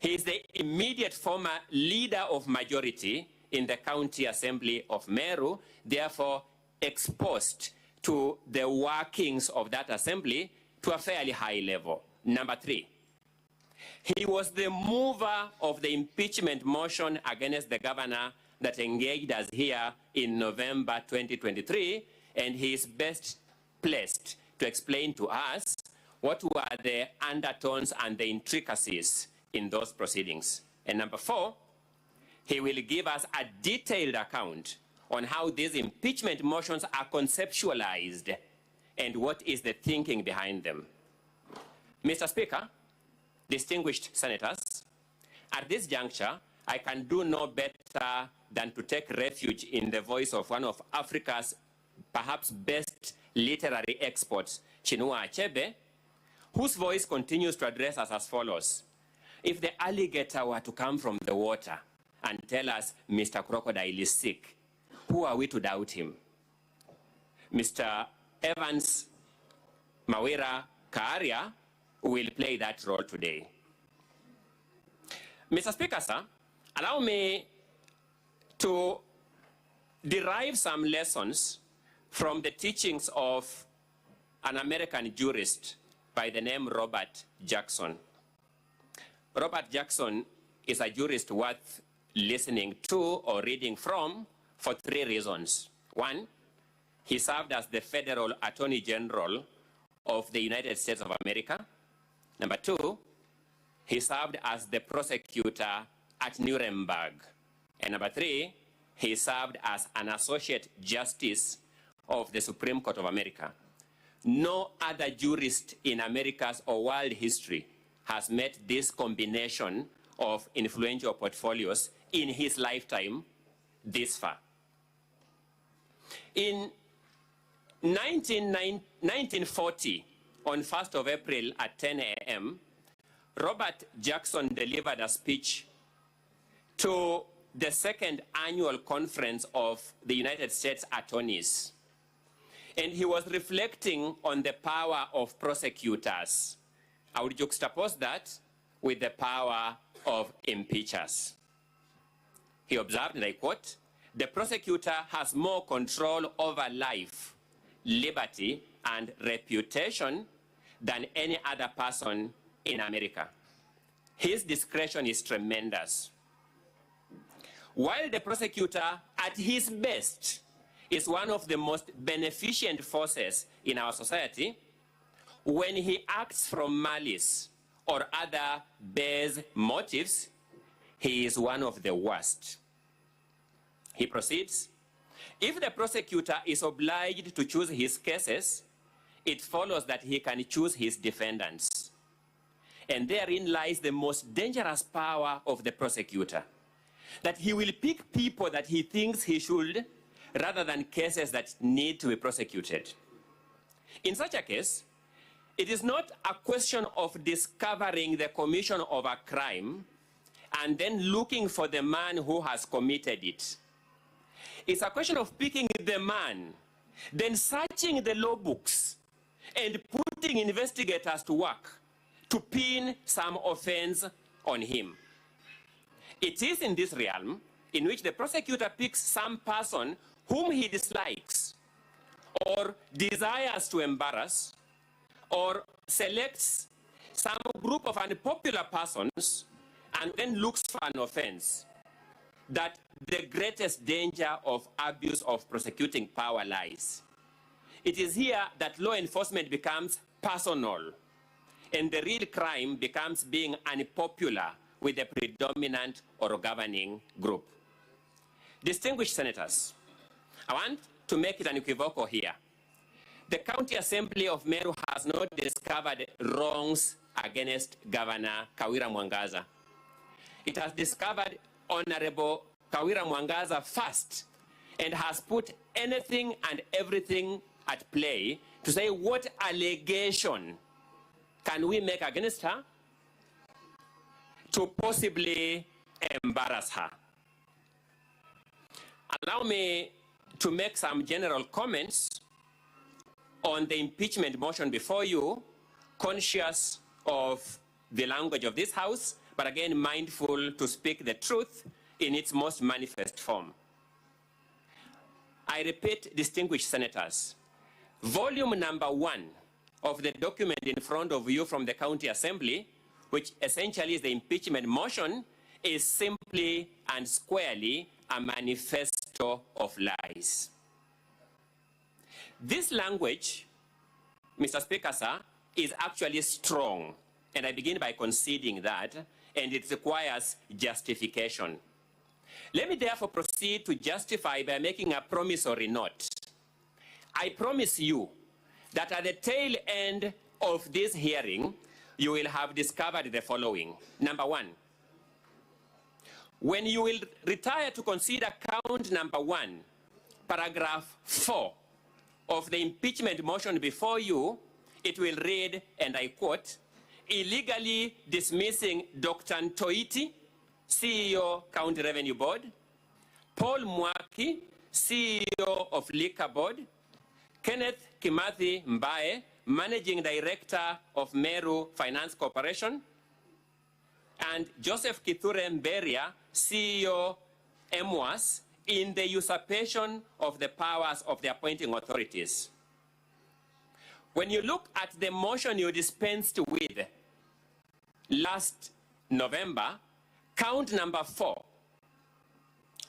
he is the immediate former leader of majority in the County Assembly of Meru, therefore exposed to the workings of that assembly to a fairly high level. Number 3, he was the mover of the impeachment motion against the governor that engaged us here in November 2023, and he is best placed to explain to us what were the undertones and the intricacies in those proceedings. And number 4, he will give us a detailed account on how these impeachment motions are conceptualized and what is the thinking behind them. Mr. Speaker, distinguished senators, at this juncture, I can do no better than to take refuge in the voice of one of Africa's perhaps best literary experts, Chinua Achebe, whose voice continues to address us as follows. If the alligator were to come from the water and tell us Mr. Crocodile is sick, who are we to doubt him? Mr. Evans Mawira Kawira will play that role today. Mr. Speaker, sir, allow me to derive some lessons from the teachings of an American jurist by the name Robert Jackson. Robert Jackson is a jurist worth listening to or reading from for 3 reasons. 1, he served as the Federal Attorney General of the United States of America. Number 2, he served as the prosecutor at Nuremberg. And number 3, he served as an Associate Justice of the Supreme Court of America. No other jurist in America's or world history has met this combination of influential portfolios in his lifetime this far. In 1940, on 1st of April at 10 a.m., Robert Jackson delivered a speech to the 2nd annual conference of the United States Attorneys. And he was reflecting on the power of prosecutors. I would juxtapose that with the power of impeachers. He observed, and I quote, "The prosecutor has more control over life, liberty, and reputation than any other person in America. His discretion is tremendous. While the prosecutor, at his best, is one of the most beneficent forces in our society, when he acts from malice or other base motives, he is one of the worst." He proceeds, "If the prosecutor is obliged to choose his cases, it follows that he can choose his defendants. And therein lies the most dangerous power of the prosecutor, that he will pick people that he thinks he should, rather than cases that need to be prosecuted. In such a case, it is not a question of discovering the commission of a crime and then looking for the man who has committed it. It's a question of picking the man, then searching the law books and putting investigators to work to pin some offense on him. It is in this realm in which the prosecutor picks some person whom he dislikes or desires to embarrass, or selects some group of unpopular persons and then looks for an offense, that the greatest danger of abuse of prosecuting power lies. it is here that law enforcement becomes personal, and the real crime becomes being unpopular with the predominant or governing group. Distinguished senators, I want to make it unequivocal here. The County Assembly of Meru has not discovered wrongs against Governor Kawira Mwangaza. It has discovered Honorable Kawira Mwangaza first and has put anything and everything at play to say what allegation can we make against her to possibly embarrass her. Allow me to make some general comments on the impeachment motion before you, conscious of the language of this House, but again mindful to speak the truth in its most manifest form. I repeat, distinguished senators, volume number 1 of the document in front of you from the County Assembly, which essentially is the impeachment motion, is simply and squarely a manifesto of lies. This language, Mr. Speaker, sir, is actually strong, and I begin by conceding that, and it requires justification. Let me therefore proceed to justify by making a promissory note. I promise you that at the tail end of this hearing, you will have discovered the following. Number 1, when you will retire to consider count number 1, paragraph 4 of the impeachment motion before you, it will read, and I quote, illegally dismissing Dr. Ntoiti, CEO, County Revenue Board, Paul Mwaki, CEO of Liquor Board, Kenneth Kimathi Mbae, Managing Director of Meru Finance Corporation, and Joseph Kithure Mberia, CEO, MWAS, in the usurpation of the powers of the appointing authorities. When you look at the motion you dispensed with last November, count number 4,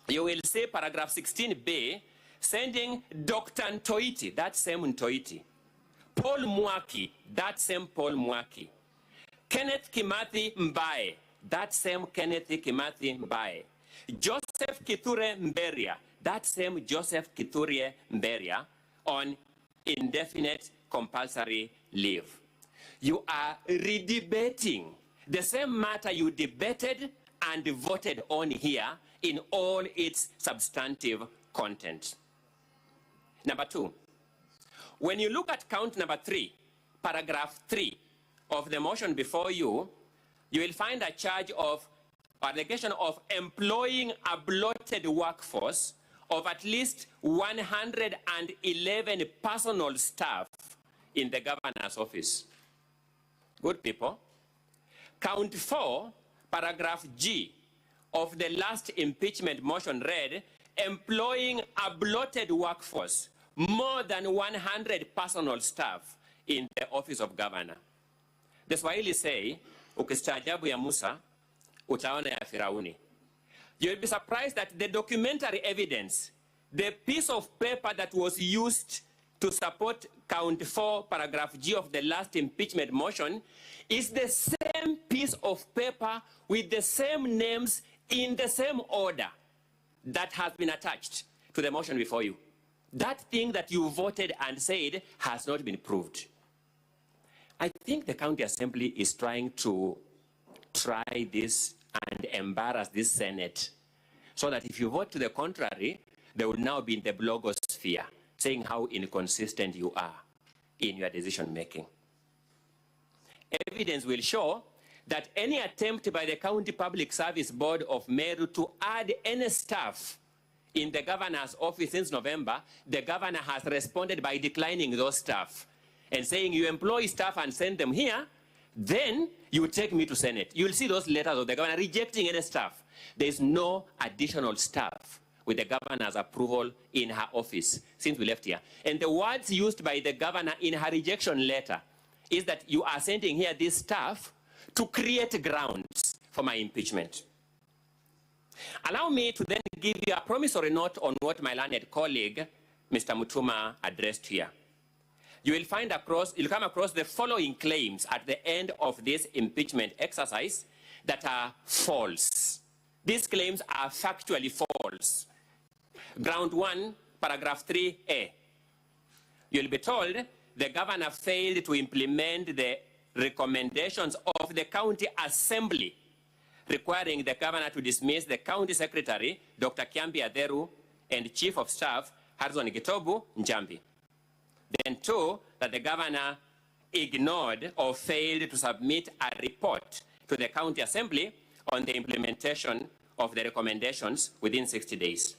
you will see paragraph 16b, sending Dr. Ntoiti, that same Ntoiti, Paul Mwaki, that same Paul Mwaki, Kenneth Kimathi Mbae, that same Kenneth Kimathi Mbae, Joseph Kithure Mberia, that same Joseph Kithure Mberia, on indefinite compulsory leave. You are redebating the same matter you debated and voted on here in all its substantive content. Number 2, when you look at count number 3, paragraph 3 of the motion before you, you will find a charge of allegation of employing a bloated workforce of at least 111 personal staff in the governor's office. Good people. Count 4, paragraph G of the last impeachment motion read, employing a bloated workforce, more than 100 personal staff in the office of governor. The Swahili say, ukistaajabu ya Musa, utaona ya Firauni. You'll be surprised that the documentary evidence, the piece of paper that was used to support count 4, paragraph G of the last impeachment motion, is the same piece of paper with the same names in the same order that has been attached to the motion before you. That thing that you voted and said has not been proved. I think the County Assembly is trying to try this and embarrass this Senate so that if you vote to the contrary, they will now be in the blogosphere saying how inconsistent you are in your decision making. Evidence will show that any attempt by the County Public Service Board of Meru to add any staff in the governor's office since November, the governor has responded by declining those staff and saying, you employ staff and send them here, then you take me to Senate. You'll see those letters of the governor rejecting any staff. There is no additional staff with the governor's approval in her office since we left here. And the words used by the governor in her rejection letter is that you are sending here this staff to create grounds for my impeachment. Allow me to then give you a promissory note on what my learned colleague, Mr. Mutuma, addressed here. you'll come across the following claims at the end of this impeachment exercise that are false. These claims are factually false. Ground 1, paragraph 3A. You'll be told the governor failed to implement the recommendations of the county assembly, requiring the governor to dismiss the county secretary, Dr. Kiambi Aderu, and chief of staff, Harrison Gitobu Njambi. Then 2, that the governor ignored or failed to submit a report to the county assembly on the implementation of the recommendations within 60 days.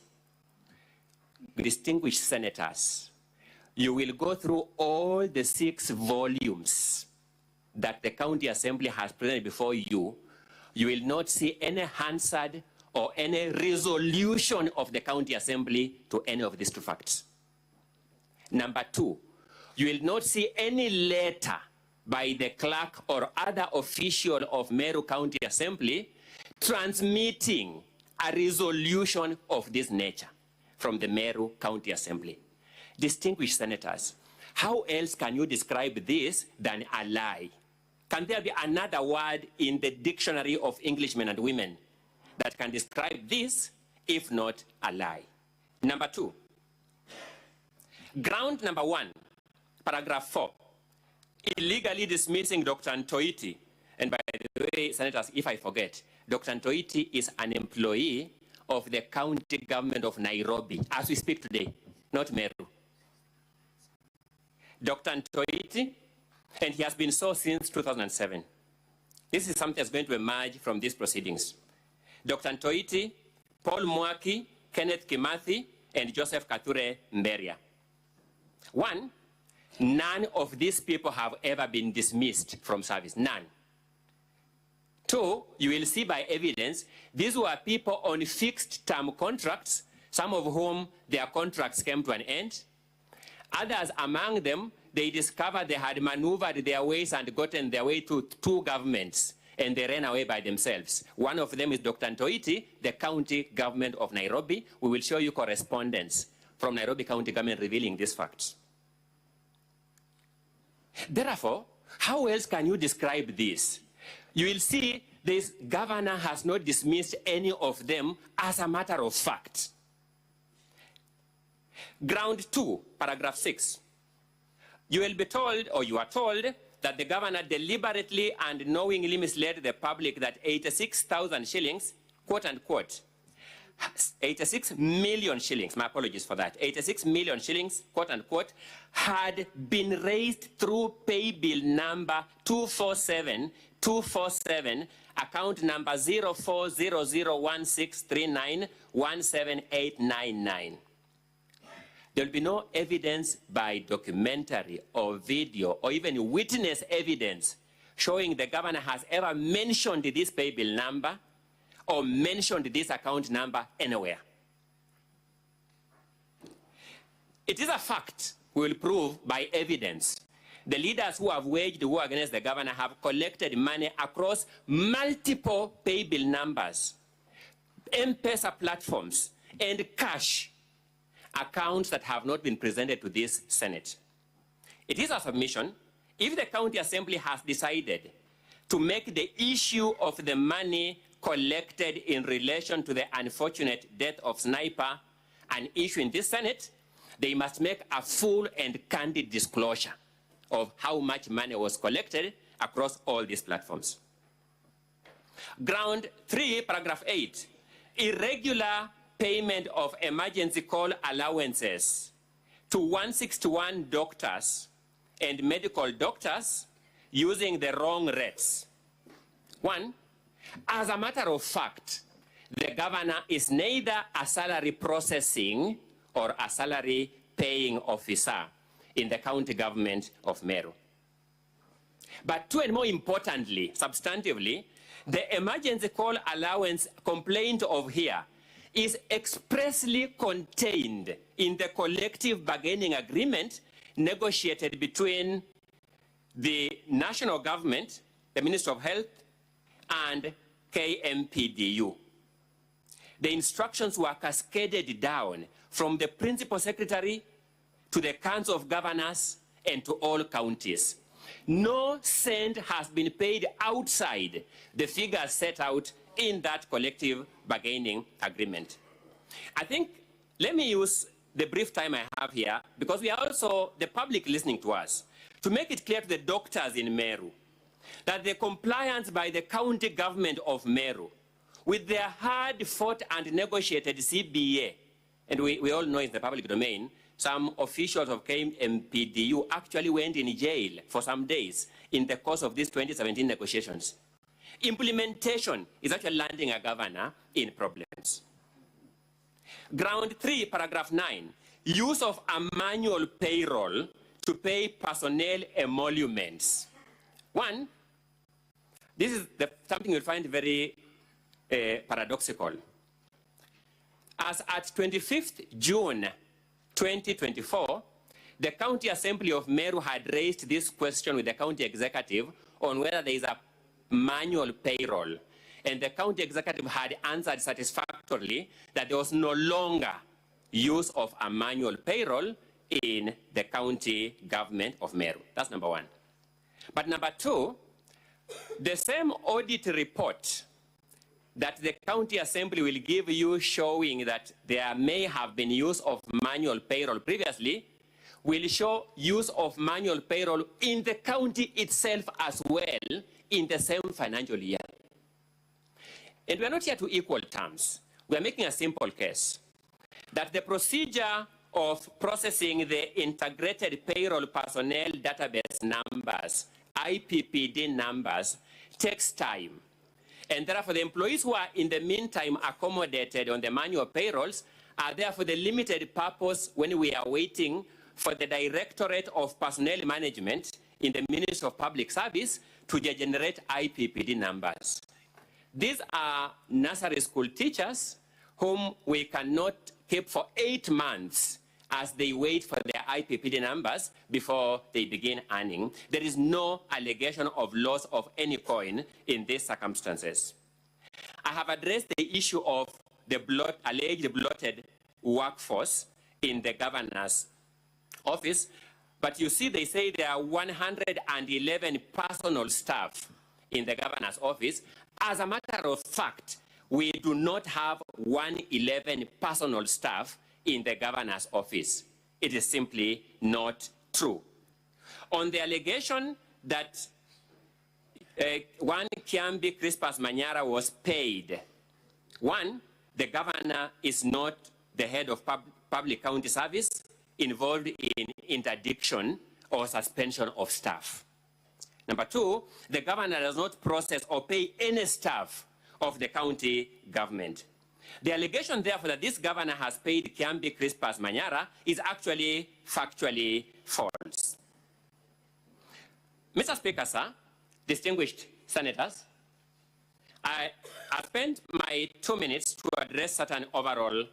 Distinguished senators, you will go through all the 6 volumes that the county assembly has presented before you. You will not see any Hansard or any resolution of the county assembly to any of these 2 facts. Number 2, you will not see any letter by the clerk or other official of Meru County Assembly transmitting a resolution of this nature from the Meru County Assembly. Distinguished senators, how else can you describe this than a lie? Can there be another word in the dictionary of English men and women that can describe this, if not a lie? Number 2, ground number 1, paragraph 4, illegally dismissing Dr. Ntoiti. And by the way, senators, if I forget, Dr. Ntoiti is an employee of the county government of Nairobi, as we speak today, not Meru. Dr. Ntoiti, and he has been so since 2007. This is something that's going to emerge from these proceedings. Dr. Ntoiti, Paul Mwaki, Kenneth Kimathi, and Joseph Kathure Mberia. 1, none of these people have ever been dismissed from service, none. 2, you will see by evidence, these were people on fixed term contracts, some of whom their contracts came to an end. Others among them, they discovered they had maneuvered their ways and gotten their way to 2 governments, and they ran away by themselves. One of them is Dr. Ntoiti, the county government of Nairobi. We will show you correspondence from Nairobi County government revealing these facts. Therefore, how else can you describe this? You will see this governor has not dismissed any of them as a matter of fact. Ground 2, paragraph 6. You will be told, or you are told, that the governor deliberately and knowingly misled the public that 86,000 shillings, quote unquote, 86 million shillings, my apologies for that, 86 million shillings, quote unquote, had been raised through pay bill number 247, account number 04001639178999. There will be no evidence by documentary or video or even witness evidence showing the governor has ever mentioned this pay bill number or mentioned this account number anywhere. It is a fact we will prove by evidence. The leaders who have waged war against the governor have collected money across multiple pay bill numbers, M-Pesa platforms, and cash accounts that have not been presented to this Senate. It is a submission. If the county assembly has decided to make the issue of the money collected in relation to the unfortunate death of Sniper an issue in this Senate, they must make a full and candid disclosure of how much money was collected across all these platforms. Ground 3, paragraph 8, irregular payment of emergency call allowances to 161 doctors and medical doctors using the wrong rates. 1, as a matter of fact, the governor is neither a salary processing or a salary paying officer in the county government of Meru. But 2, and more importantly, substantively, the emergency call allowance complained of here is expressly contained in the collective bargaining agreement negotiated between the national government, the Ministry of Health, and KMPDU. The instructions were cascaded down from the principal secretary to the council of governors and to all counties. No cent has been paid outside the figures set out in that collective bargaining agreement. I think, let me use the brief time I have here, because we are also the public listening to us, to make it clear to the doctors in Meru that the compliance by the county government of Meru with their hard-fought and negotiated CBA, and we all know in the public domain, some officials of KMPDU actually went in jail for some days in the course of these 2017 negotiations. Implementation is actually landing a governor in problems. Ground 3, paragraph 9, use of a manual payroll to pay personnel emoluments. One, this is something you'll find very paradoxical. As at 25th June 2024, the County Assembly of Meru had raised this question with the county executive on whether there is a manual payroll. And the county executive had answered satisfactorily that there was no longer use of a manual payroll in the county government of Meru. That's number one. But number two, the same audit report that the county assembly will give you showing that there may have been use of manual payroll previously will show use of manual payroll in the county itself as well in the same financial year. And we are not here to equal terms. We are making a simple case that the procedure of processing the integrated payroll personnel database numbers, IPPD numbers, takes time. And therefore, the employees who are in the meantime accommodated on the manual payrolls are there for the limited purpose when we are waiting for the Directorate of Personnel Management in the Ministry of Public Service to generate IPPD numbers. These are nursery school teachers whom we cannot keep for 8 months as they wait for their IPPD numbers before they begin earning. There is no allegation of loss of any coin in these circumstances. I have addressed the issue of the alleged bloated workforce in the governor's office, but you see they say there are 111 personal staff in the governor's office. As a matter of fact, we do not have 111 personal staff in the governor's office. It is simply not true. On the allegation that one Kiambi Crispus Manyara was paid, one, the governor is not the head of public county service involved in interdiction or suspension of staff. Number two, the governor does not process or pay any staff of the county government. The allegation, therefore, that this governor has paid Kiambi Crispus Manyara is actually factually false. Mr. Speaker, sir, distinguished senators, I spent my 2 minutes to address certain overall,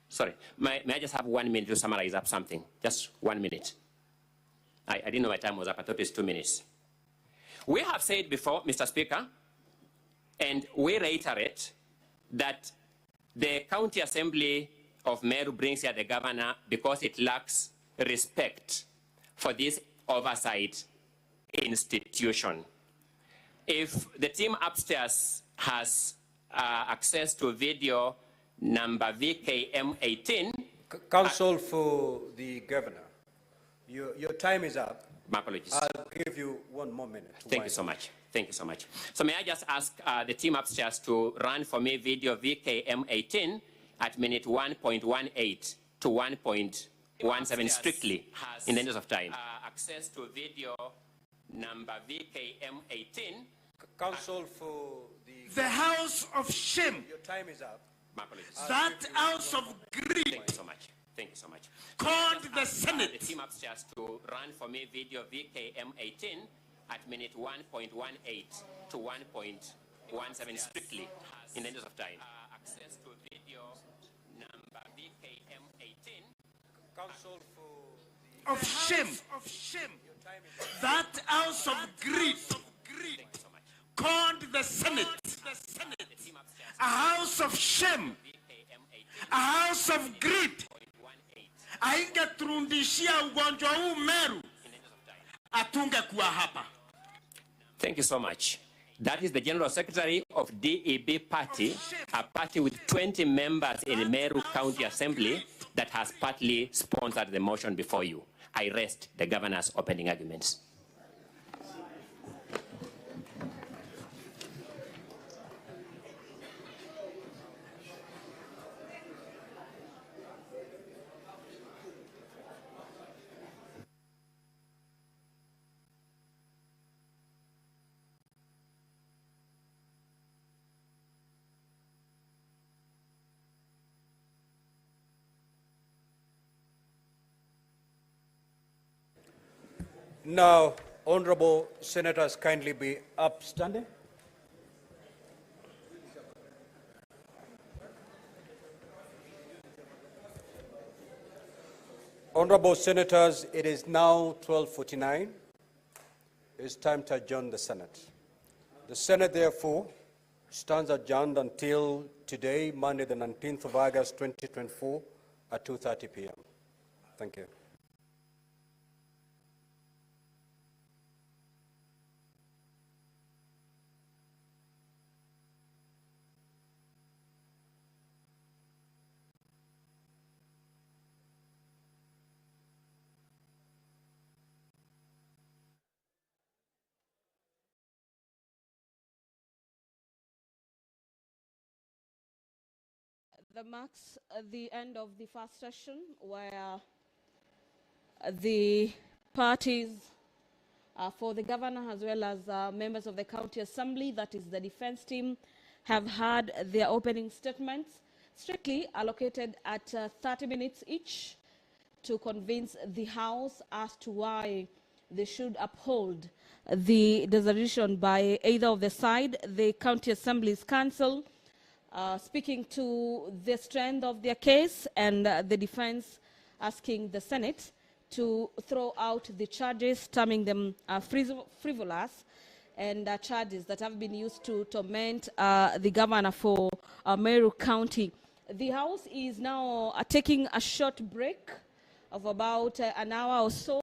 sorry, may I just have 1 minute to summarize up something? Just 1 minute. I didn't know my time was up. I thought it was 2 minutes. We have said before, Mr. Speaker, and we reiterate that the County Assembly of Meru brings here the governor because it lacks respect for this oversight institution. If the team upstairs has access to video number VKM18. Counsel for the governor, your time is up. My apologies. I'll give you 1 more minute. Thank you so much. Thank you so much. So may I just ask the team upstairs to run for me video VKM18 at minute 1.18 to 1.17 strictly in the interest of time. Access to video number VKM18. Counsel for the house of shame. Your time is up. My apologies. That house of greed. Thank you so much. Thank you so much. Called the Senate. The team upstairs to run for me video VKM18 at minute 1.18 to 1.17 strictly in the interest of time. Access to video number VKM18. Counsel for of shame. Of shame. That house of greed. Thank you so much. Called the Senate. A house of shame. A house of greed. Aingeturundishia ugonjwa huu Meru atungekuwa hapa. Thank you so much. That is the General Secretary of DEB Party, a party with 20 members in the Meru County Assembly that has partly sponsored the motion before you. I rest the Governor's opening arguments. Now, honorable senators, kindly be upstanding. Honorable senators, it is now 12:49. It's time to adjourn the Senate. The Senate, therefore, stands adjourned until today, Monday, the 19th of August, 2024, at 2:30 p.m. Thank you. That marks the end of the first session, where the parties for the governor as well as members of the county assembly, that is the defense team, have had their opening statements, strictly allocated at 30 minutes each, to convince the House as to why they should uphold the resolution by either of the side. The county assembly's council speaking to the strength of their case, and the defense asking the Senate to throw out the charges, terming them frivolous, and charges that have been used to torment the governor for Meru County. The House is now taking a short break of about an hour or so.